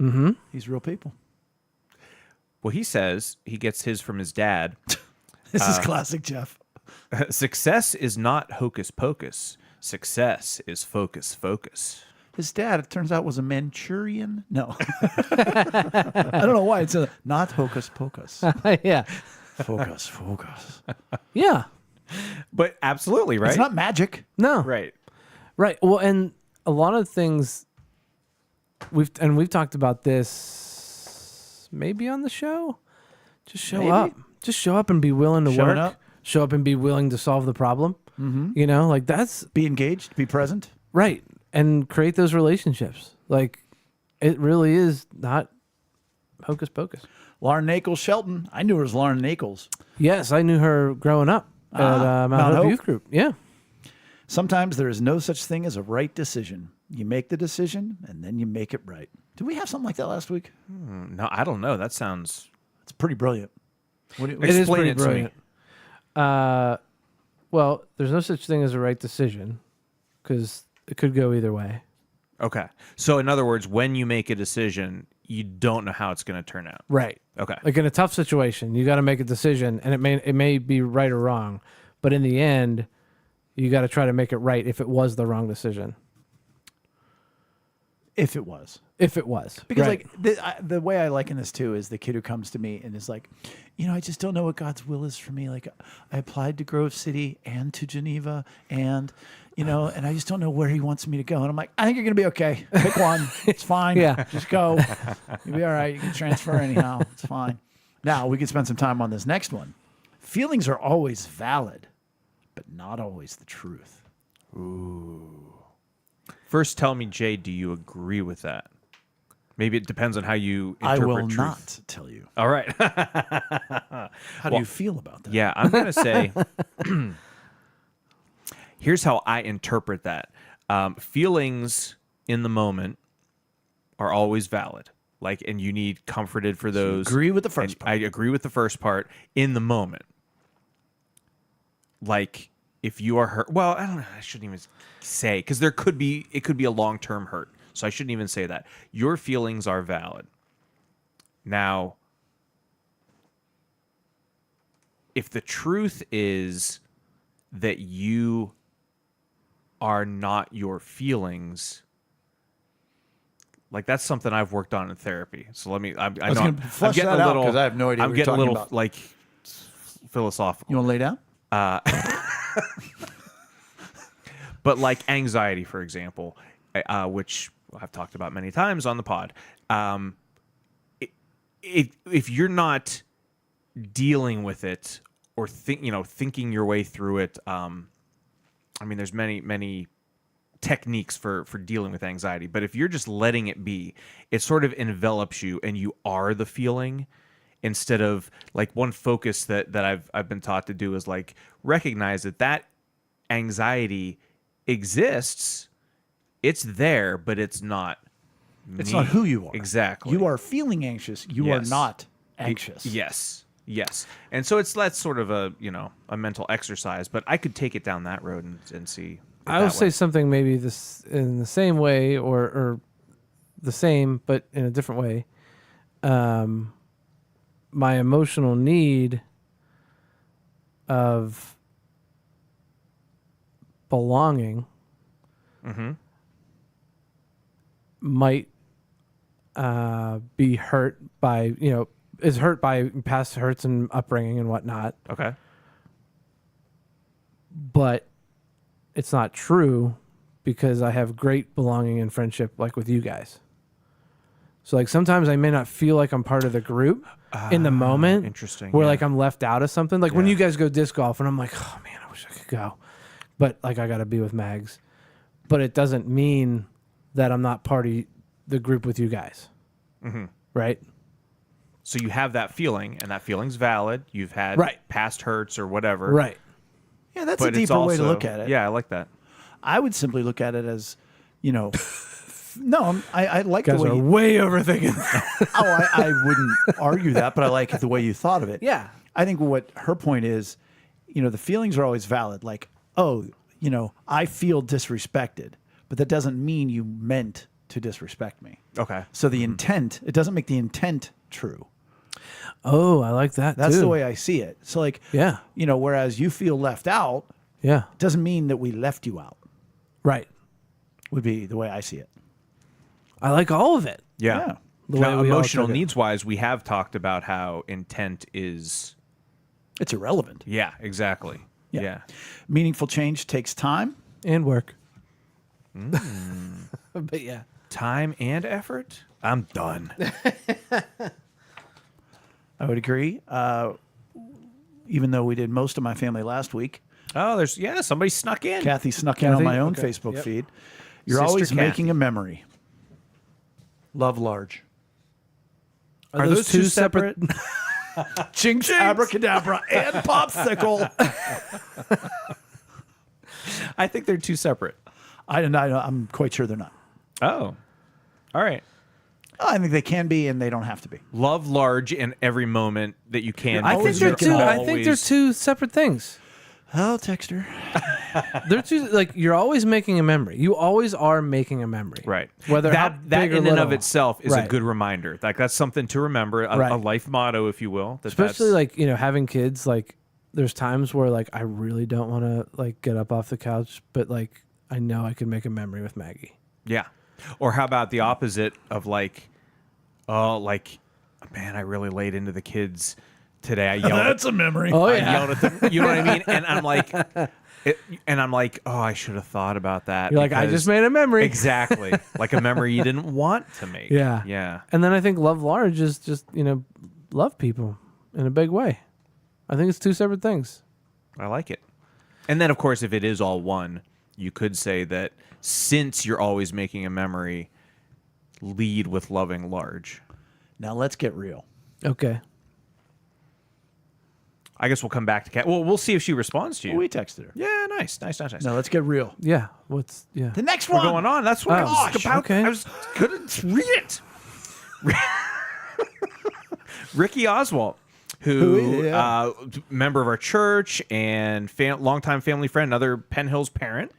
Mm-hmm. He's real people. Well, he says he gets his from his dad. This is classic Jeff. Success is not hocus pocus. Success is focus. His dad, it turns out, was a Manchurian. No. I don't know why. It's not hocus pocus. Yeah. Focus. Yeah. But absolutely, right? It's not magic. No. Right. Right. Well, and a lot of things we've talked about this maybe on the show. Just show up. Just show up and be willing to Showing work. Up. Show up and be willing to solve the problem. Mm-hmm. Like that's be engaged, be present. Right. And create those relationships. Like it really is not hocus pocus. Lauren Nackles Shelton. I knew her as Lauren Nackles. Yes, I knew her growing up at Mount Hope Youth Group. Yeah. Sometimes there is no such thing as a right decision. You make the decision and then you make it right. Did we have something like that last week? No, I don't know. That sounds. It's pretty brilliant. What do you, It is Explain pretty it to me. brilliant. Well, there's no such thing as a right decision because it could go either way. Okay. So, in other words, when you make a decision, you don't know how it's going to turn out. Right. Okay. Like in a tough situation, you got to make a decision, and it may be right or wrong, but in the end, you got to try to make it right if it was the wrong decision. if it was. If it was. Because Right. like the way I liken this too is the kid who comes to me and is like, I just don't know what God's will is for me. Like I applied to Grove City and to Geneva and and I just don't know where he wants me to go. And I'm like, I think you're gonna be okay. Pick one. It's fine. Yeah. Just go. You'll be all right. You can transfer anyhow. It's fine. Now we can spend some time on this next one. Feelings are always valid, but not always the truth. First, tell me, Jay, do you agree with that? Maybe it depends on how you interpret I will truth. not tell you. All right. How do you feel about that? Yeah, I'm going to say here's how I interpret that. Feelings in the moment are always valid. And you need comforted for those. Agree with the first And part. I agree with the first part in the moment. Like if you are hurt, well, I don't know. I shouldn't even say because it could be a long-term hurt. So I shouldn't even say that. Your feelings are valid. Now, if the truth is that you are not your feelings, that's something I've worked on in therapy. So let me. I was know gonna flesh getting that a out little. 'cause I have no idea I'm what you're getting a talking little about. philosophical. You want to lay down? But anxiety, for example, which I've talked about many times on the pod, if you're not dealing with it or thinking your way through it, there's many techniques for dealing with anxiety. But if you're just letting it be, it sort of envelops you, and you are the feeling. Instead of one focus that I've been taught to do is recognize that anxiety exists, it's there, but it's not It's me. not who you are. Exactly. You are feeling anxious. You Yes. are not anxious. Yes. And so that's sort of a mental exercise, but I could take it down that road and see it I would that say way. something maybe this in the same way or the same, but in a different way. My emotional need of belonging might be hurt by, is hurt by past hurts and upbringing and whatnot, Okay. but it's not true because I have great belonging and friendship with you guys. So sometimes I may not feel like I'm part of the group in the moment. Interesting, Where yeah. I'm left out of something. When Yeah. you guys go disc golf and I'm like, oh man, I wish I could go. But I got to be with Mags. But it doesn't mean that I'm not part of the group with you guys. Mm-hmm. Right? So you have that feeling, and that feeling's valid. You've had Right. past hurts or whatever. Right. Yeah, that's But a it's deeper way to also- look at it. Yeah, I like that. I would simply look at it as, no, I like You guys the way are way overthinking. I wouldn't argue that, but I like the way you thought of it. Yeah. I think what her point is, the feelings are always valid. I feel disrespected, but that doesn't mean you meant to disrespect me. Okay. So the intent, it doesn't make the intent true. Oh, I like that That's too. the way I see it. So Yeah. Whereas you feel left out, Yeah. doesn't mean that we left you out, Right. would be the way I see it. I like all of it. Yeah. Yeah. The Now, way we all emotional took it. needs wise, we have talked about how intent is. It's irrelevant. Yeah, exactly. Yeah. Meaningful change takes time. And work. But yeah. Time and effort. I'm done. I would agree. Even though we did most of my family last week, Oh, somebody snuck in. Kathy snuck in on Kathy? my own Okay. Facebook Yep. feed. You're Sister always Kathy. making a memory. Love large. Are those two separate? Jinx, abracadabra, and popsicle. I think they're two separate. I'm quite sure they're not. Oh, all right. I think they can be, and they don't have to be. Love large in every moment that you can. I think because they're you're two. I think they're always- two separate things. I'll text her. They're two. Like you're always making a memory. You always are making a memory. Right. Whether how that big or in and of little. itself is a Right. good reminder. Like that's something to remember, a Right. life motto, if you will. Especially like having kids. Like there's times where like I really don't want to like get up off the couch, but like I know I can make a memory with Maggie. yeah. Or how about the opposite of like, oh, like, man, I really laid into the kids today. I yelled. That's a memory. Oh I yeah. yelled at them. You know what I mean? And I'm like, oh, I should have thought about that. You're like I because- just made a memory. exactly like a memory you didn't want to make. Yeah. Yeah. And then I think love large is just love people in a big way. I think it's two separate things. I like it. And then, of course, if it is all one, you could say that since you're always making a memory, lead with loving large. Now let's get real. Okay. I guess we'll come back to Kat. Well, we'll see if she responds to you. We texted her. Yeah, nice. Now let's get real. Yeah. The next We're one. going on. That's what I was Gosh, about. okay. I was couldn't read it. Ricky Oswald, who yeah. member of our church and longtime family friend, another Penn Hills parent.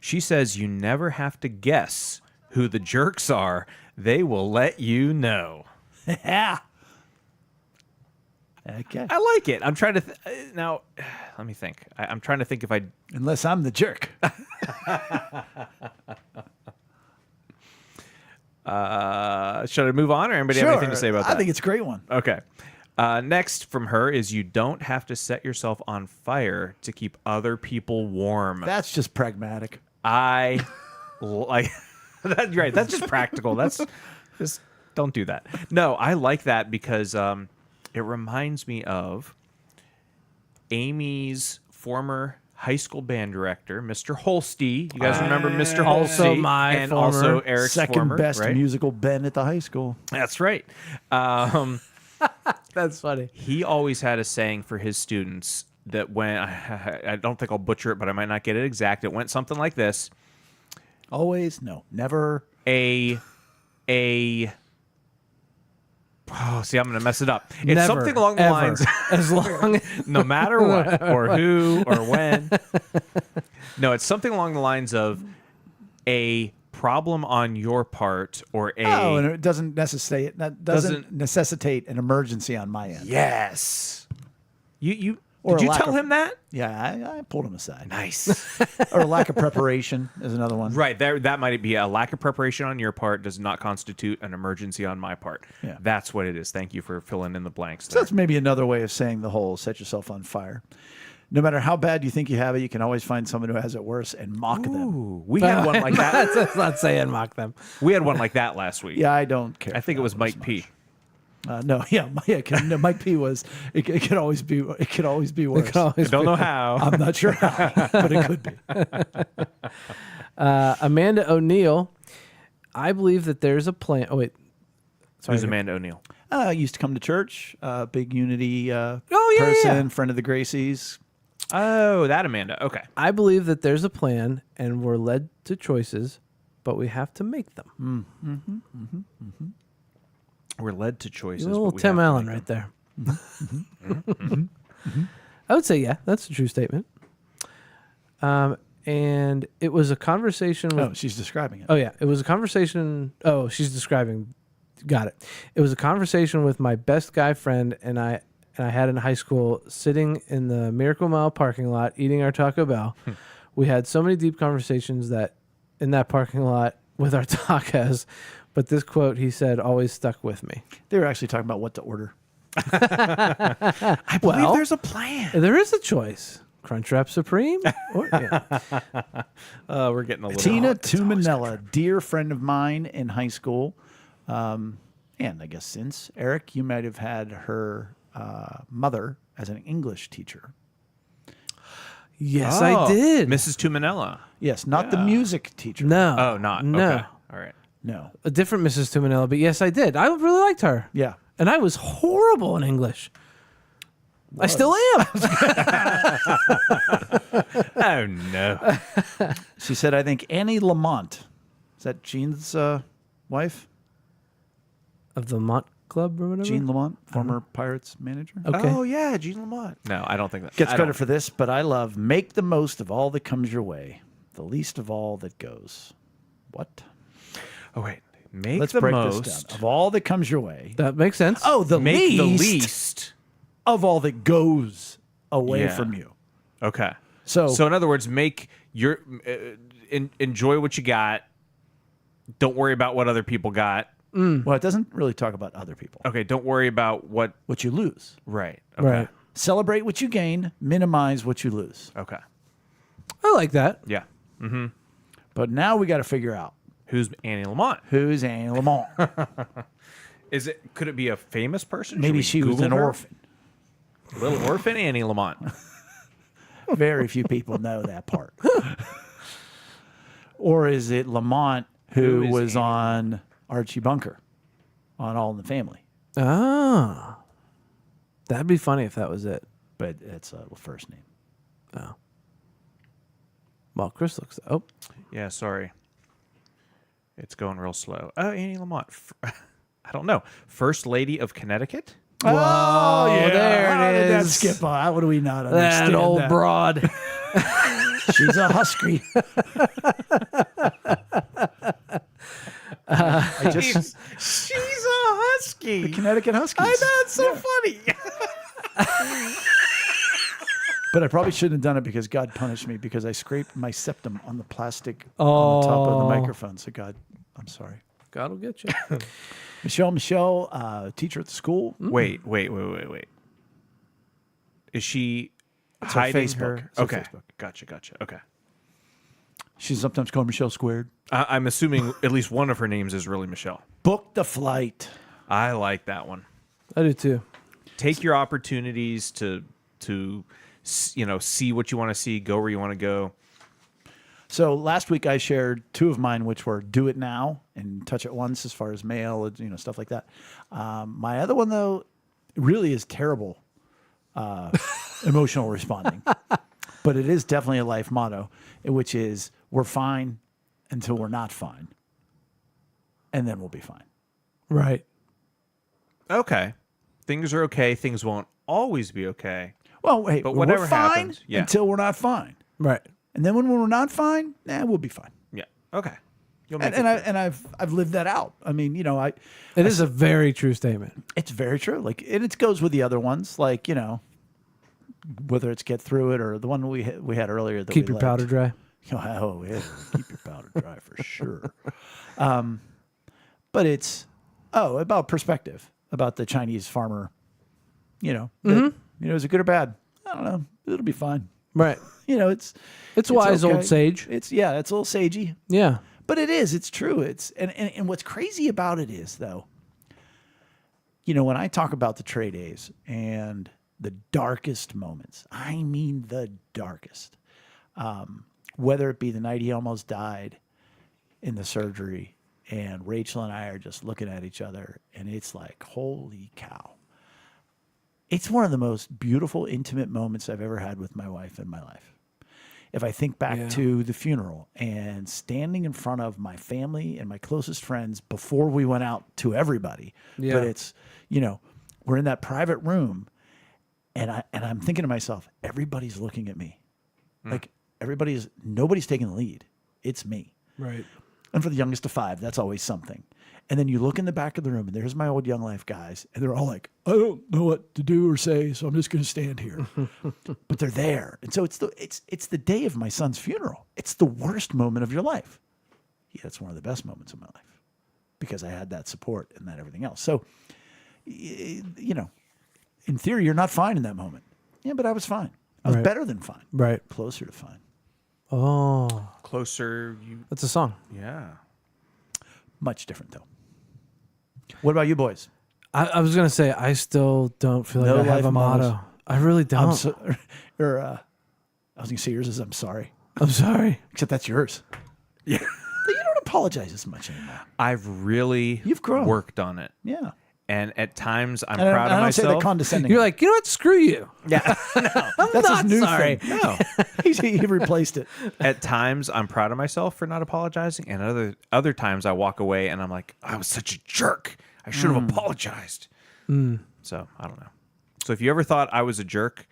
She says you never have to guess who the jerks are. They will let you know. Yeah. Okay. I like it. I'm trying to now. Let me think. I'm trying to think if I. Unless I'm the jerk. Should I move on, or anybody have anything to say about that? I think it's a great one. Okay. Next from her is you don't have to set yourself on fire to keep other people warm. That's just pragmatic. I like that's right. That's just practical. That's just don't do that. No, I like that because it reminds me of Amy's former high school band director, Mr. Holste. You guys remember Mr. Holste? Also my and former also Eric's Second former, best right? musical Ben at the high school. That's right. That's funny. He always had a saying for his students that when I don't think I'll butcher it, but I might not get it exact. It went something like this: Always, no, never. Oh, see, I'm going to mess it up. It's Never, something along the ever. lines, As long no matter what, or who, or when. No, it's something along the lines of a problem on your part, or a Oh, and it doesn't necessitate an emergency on my end. yes. You Or did a you lack tell of- him that? Yeah, I pulled him aside. Nice. Or a lack of preparation is another one. Right, that might be a lack of preparation on your part does not constitute an emergency on my part. Yeah. That's what it is. Thank you for filling in the blanks So there. that's maybe another way of saying the whole set yourself on fire. No matter how bad you think you have it, you can always find someone who has it worse and mock them. Ooh, we had one like that. That's not saying mock them. We had one like that last week. Yeah, I don't care. I think it was Mike P. No, no, Mike P was. It could always be. It could always be worse. I don't know how. I'm not sure how, but it could be. Amanda O'Neill. I believe that there's a plan. Oh wait. Who's Amanda O'Neill? Used to come to church. Big Unity yeah, person, yeah. friend of the Gracies. Oh, that Amanda. Okay. I believe that there's a plan, and we're led to choices, but we have to make them. We're led to choices. A little but we Tim have to Allen make right them. there. I would say, yeah, that's a true statement. And it was a conversation with. Oh, she's describing it. Oh, yeah. It was a conversation. Oh, she's describing. Got it. It was a conversation with my best guy friend and I had in high school, sitting in the Miracle Mile parking lot eating our Taco Bell. We had so many deep conversations that in that parking lot with our tacos, but this quote he said always stuck with me. They were actually talking about what to order. I believe Well- there's a plan. There is a choice. Crunchwrap Supreme? Or, yeah. We're getting a little. Tina Tumanella, dear friend of mine in high school, and I guess since. Eric, you might have had her mother as an English teacher. Yes, I did. Mrs. Tumanella. Yes, not the music teacher. No. Oh, not. No. Okay. All right. No. A different Mrs. Tumanella, but yes, I did. I really liked her. Yeah. And I was horrible in English. I still am. Oh, no. She said, I think Annie Lamont. Is that Jean's wife, Of the Lamont Club or whatever? Jean Lamont, former Pirates manager. Okay. Oh yeah, Jean Lamont. No, I don't think that Gets I credit don't- for this, but I love make the most of all that comes your way, the least of all that goes. What? Oh wait, make Let's the break most. this down. Of all that comes your way. That makes sense. Oh, the Make least, the least. of all that goes away Yeah. from you. Okay. So- in other words, make your enjoy what you got. Don't worry about what other people got. Well, it doesn't really talk about other people. Okay, don't worry about what. What you lose. Right. Okay. Right. Celebrate what you gain, minimize what you lose. Okay. I like that. Yeah. But now we got to figure out Who's Annie Lamont? who's Annie Lamont. Is it? Could it be a famous person? Should Maybe we she was Google an her? orphan. Little orphan Annie Lamont. Very few people know that part. Or is it Lamont Who who is was Annie on Archie Bunker on All in the Family? Ah. That'd be funny if that was it. But it's a first name. Oh. Well, Chris looks. Oh. Yeah. Sorry. It's going real slow. Oh, Annie Lamont. I don't know. First Lady of Connecticut. Oh, yeah. there it How did that is. skip on? How would we not understand That old that? broad. She's a husky. I just She's a husky. the Connecticut Huskies. I know, it's so funny. But I probably shouldn't have done it because God punished me because I scraped my septum on the plastic on the top of the microphone. So God, I'm sorry. God will get you. Michelle, teacher at the school. Wait. Is she hiding Facebook. her? It's her Okay. Facebook. Gotcha. Okay. She's sometimes called Michelle Squared. I'm assuming at least one of her names is really Michelle. Book the flight. I like that one. I do too. Take your opportunities to see what you want to see, go where you want to go. So last week I shared two of mine, which were do it now and touch it once as far as mail, stuff like that. My other one, though, really is terrible emotional responding. But it is definitely a life motto, which is we're fine until we're not fine. And then we'll be fine. Right. Okay. Things are okay. Things won't always be okay. Well, hey, But we're whatever fine happens, yeah. until we're not fine. Right. And then when we're not fine, we'll be fine. Yeah. Okay. You'll make And, it. I've lived that out. I mean, It is a very true statement. it's very true. Like, and it goes with the other ones, like whether it's get through it or the one we had earlier. That Keep we your powder dry. Oh, yeah, keep your powder dry for sure. But it's about perspective, about the Chinese farmer. Is it good or bad? I don't know. It'll be fine. Right. It's wise okay. old sage. It's a little sagey. Yeah. But it is. It's true. And what's crazy about it is, though, when I talk about the Trey days and the darkest moments, I mean the darkest, whether it be the night he almost died in the surgery and Rachel and I are just looking at each other and it's like, holy cow. It's one of the most beautiful, intimate moments I've ever had with my wife in my life. If I think back to the funeral and standing in front of my family and my closest friends before we went out to everybody, but it's, we're in that private room and I'm thinking to myself, everybody's looking at me. Like nobody's taking the lead. It's me. Right. And for the youngest of five, that's always something. And then you look in the back of the room and there's my old Young Life guys. And they're all like, I don't know what to do or say, so I'm just going to stand here. But they're there. And so it's the day of my son's funeral. It's the worst moment of your life. Yeah, it's one of the best moments of my life because I had that support and that everything else. So, in theory, you're not fine in that moment. Yeah, but I was fine. I was Right. better than fine. Right. Closer to fine. Oh, Closer. that's a song. Yeah. Much different, though. What about you boys? I was gonna say I still don't feel like No I have life a motto. mottos. I really don't. I'm so, or I was going to say yours is I'm sorry. I'm sorry. Except that's yours. Yeah. But you don't apologize as much anymore. I've really You've grown. worked on it. Yeah. and at times I'm And I proud don't of say that myself. condescending. You're like, you know what? Screw you. Yeah, That's not his new sorry. thing. no. He replaced it. At times I'm proud of myself for not apologizing, and other times I walk away and I'm like, I was such a jerk. I should have apologized. So I don't know. So if you ever thought I was a jerk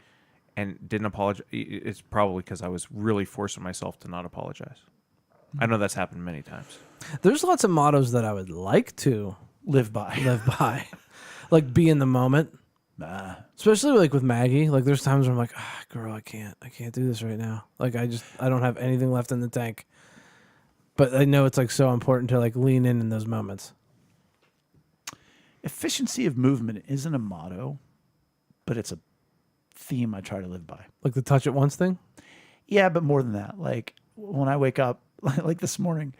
and didn't apologize, it's probably because I was really forcing myself to not apologize. I know that's happened many times. There's lots of mottos that I would like to Live by. live by, like be in the moment. Nah. Especially like with Maggie. Like there's times where I'm like, girl, I can't do this right now. Like I don't have anything left in the tank. But I know it's like so important to like lean in those moments. Efficiency of movement isn't a motto, but it's a theme I try to live by. Like the touch it once thing. Yeah, but more than that. Like when I wake up, like this morning,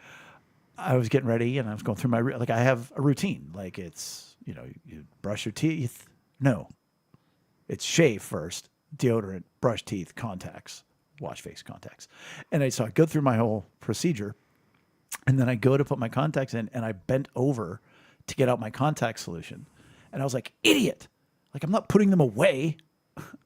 I was getting ready and I was going through my, like I have a routine. Like it's, you brush your teeth. No, it's shave first, deodorant, brush teeth, contacts, wash face, contacts. And so I go through my whole procedure and then I go to put my contacts in and I bent over to get out my contact solution. And I was like, idiot. Like I'm not putting them away.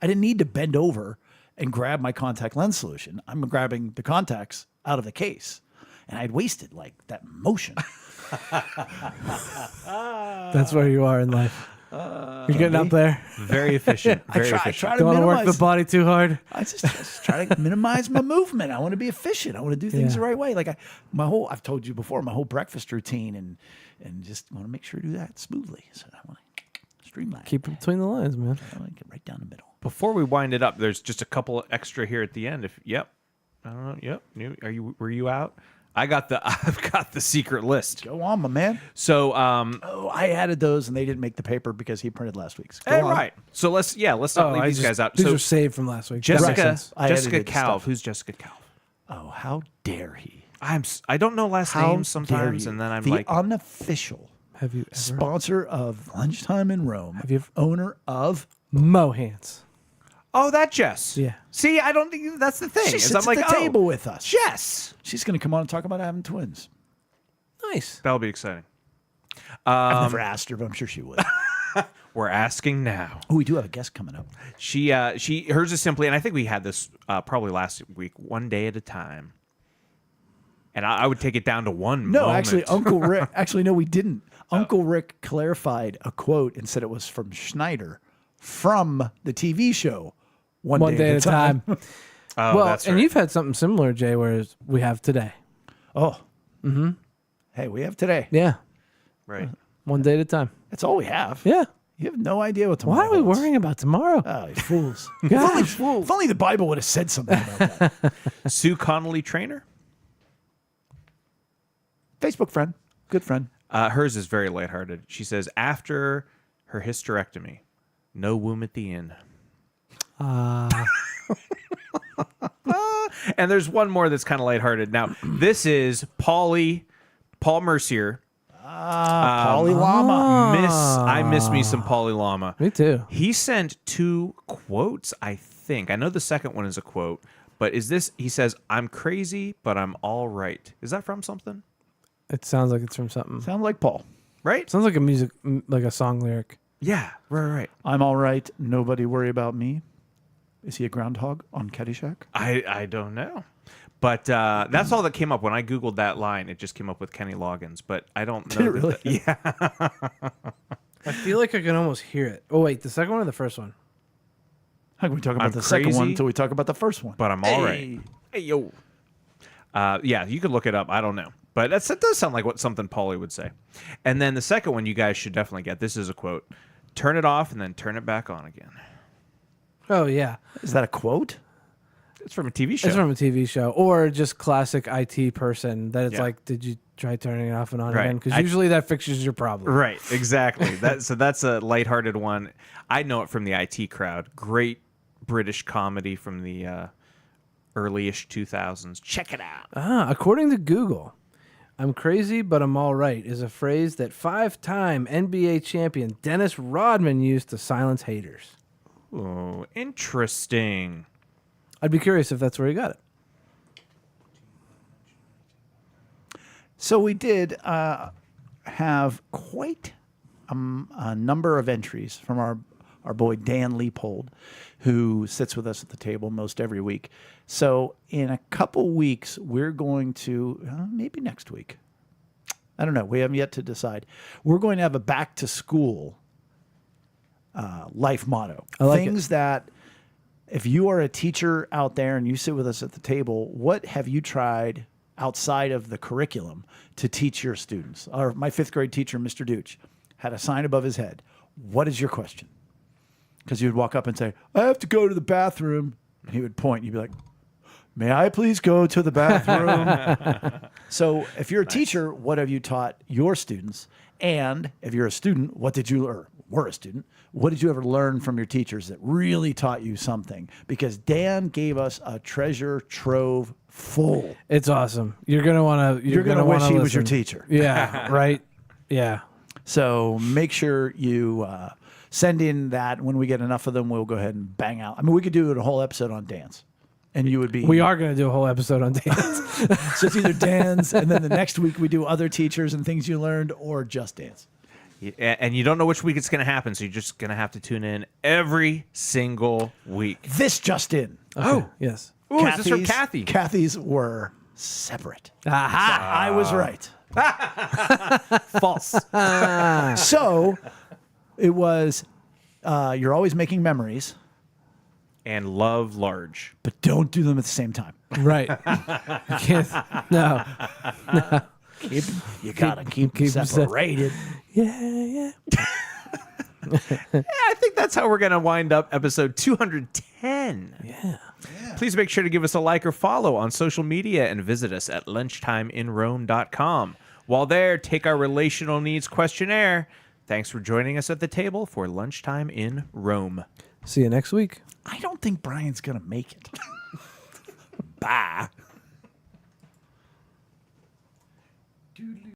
I didn't need to bend over and grab my contact lens solution. I'm grabbing the contacts out of the case. And I'd wasted like that motion. That's where you are in life. You're getting up there. Very efficient. Very I efficient. try to Don't want to work minimize. the body too hard. I just try to minimize my movement. I want to be efficient. I want to do things Yeah. the right way. Like I've told you before, my whole breakfast routine and just want to make sure to do that smoothly. So I want to streamline. Keep it between the lines, man. I want to get right down the middle. Before we wind it up, there's just a couple extra here at the end. I don't know. Yep. Were you out? I've got the secret list. Go on, my man. So, Oh, I added those and they didn't make the paper because he printed last week's. Go on. right. So let's not leave these guys out. These So are saved from last week. That makes Jessica sense. I Jessica edited Calv. stuff. Who's Jessica Calv? Oh, how dare he? I don't know last How names sometimes, dare you. and then I'm the like, unofficial Have you ever sponsor of Lunchtime in Rome. Have you ever- owner of? Mohans? oh, that Jess. Yeah. See, I don't think that's the thing. She is sits I'm like, at the oh, table with us. Jess. She's going to come on and talk about having twins. Nice. That'll be exciting. I've never asked her, but I'm sure she would. We're asking now. Oh, we do have a guest coming up. Hers is simply, and I think we had this probably last week, one day at a time. And I would take it down to one No, moment. actually, Uncle Rick. Actually, no, we didn't. Uncle Rick clarified a quote and said it was from Schneider from the TV show One Day at a Time. Oh, Well, that's and right. you've had something similar, Jay, whereas we have today. Oh. Mm-hmm. Hey, we have today. Yeah. Right. One day at a time. That's all we have. Yeah. You have no idea what tomorrow Why are we holds. worrying about tomorrow? Oh, you fools. Gosh. If only the Bible would have said something about that. Sue Connolly Trainer. Facebook friend. Good friend. Hers is very lighthearted. She says, after her hysterectomy, no womb at the inn. And there's one more that's kind of lighthearted. Now, this is Paul Mercier. Polly Llama. I miss me some Pauly Llama. Me too. He sent 2 quotes, I think. I know the second one is a quote, but he says, I'm crazy, but I'm all right. Is that from something? It sounds like it's from something. Sound like Paul. Right? Sounds like like a song lyric. Yeah, right. I'm all right. Nobody worry about me. Is he a groundhog on Caddyshack? I don't know. But that's all that came up. When I Googled that line, it just came up with Kenny Loggins. But I don't know. Did it really? Yeah. I feel like I can almost hear it. Oh, wait. The second one or the first one? How can we talk about I'm the second one crazy, until we talk about the first one? But I'm all right. Hey, yo. Yeah, you could look it up. I don't know. But that does sound like what something Paulie would say. And then the second one you guys should definitely get. This is a quote. Turn it off and then turn it back on again. Oh, yeah. Is that a quote? It's from a TV show. It's from a TV show or just classic IT person that it's Yeah. like, did you try turning it off and on Right. again? Because usually that fixes your problem. Right, exactly. So that's a lighthearted one. I know it from the IT crowd. Great British comedy from the early-ish 2000s. Check it out. According to Google, I'm crazy, but I'm all right is a phrase that 5-time NBA champion Dennis Rodman used to silence haters. Oh, interesting. I'd be curious if that's where he got it. So we did have quite a number of entries from our boy Dan Leopold, who sits with us at the table most every week. So in a couple weeks, we're going to, maybe next week, I don't know, we haven't yet to decide. We're going to have a back to school life motto. I like Things that, if you are a teacher out there and you sit with us at the table, what have you tried outside of the curriculum to teach your students? My fifth grade teacher, Mr. Dooch, had a sign above his head. What is your question? Because you would walk up and say, I have to go to the bathroom. And he would point. You'd be like, may I please go to the bathroom? So if you're a teacher, what have you taught your students? And if you're a student, what did you ever learn from your teachers that really taught you something? Because Dan gave us a treasure trove full. It's awesome. You're gonna want to. You're gonna wish he was your teacher. Yeah. Right. Yeah. So make sure you send in that. When we get enough of them, we'll go ahead and bang out. I mean, we could do a whole episode on dance. And you would be. We are going to do a whole episode on dance. So it's either dance, and then the next week we do other teachers and things you learned, or just dance. And you don't know which week it's going to happen, so you're just going to have to tune in every single week. This just in. Okay. Yes. Ooh, is this from Kathy? Kathy's were separate. Aha. So I was right. False. So it was, you're always making memories, And love large. but don't do them at the same time. Right. You can't. No. You gotta keep them them separated. Yeah. I think that's how we're going to wind up episode 210. Yeah. Please make sure to give us a like or follow on social media and visit us at lunchtimeinrome.com. While there, take our relational needs questionnaire. Thanks for joining us at the table for Lunchtime in Rome. See you next week. I don't think Brian's gonna make it. Bye. Doodly.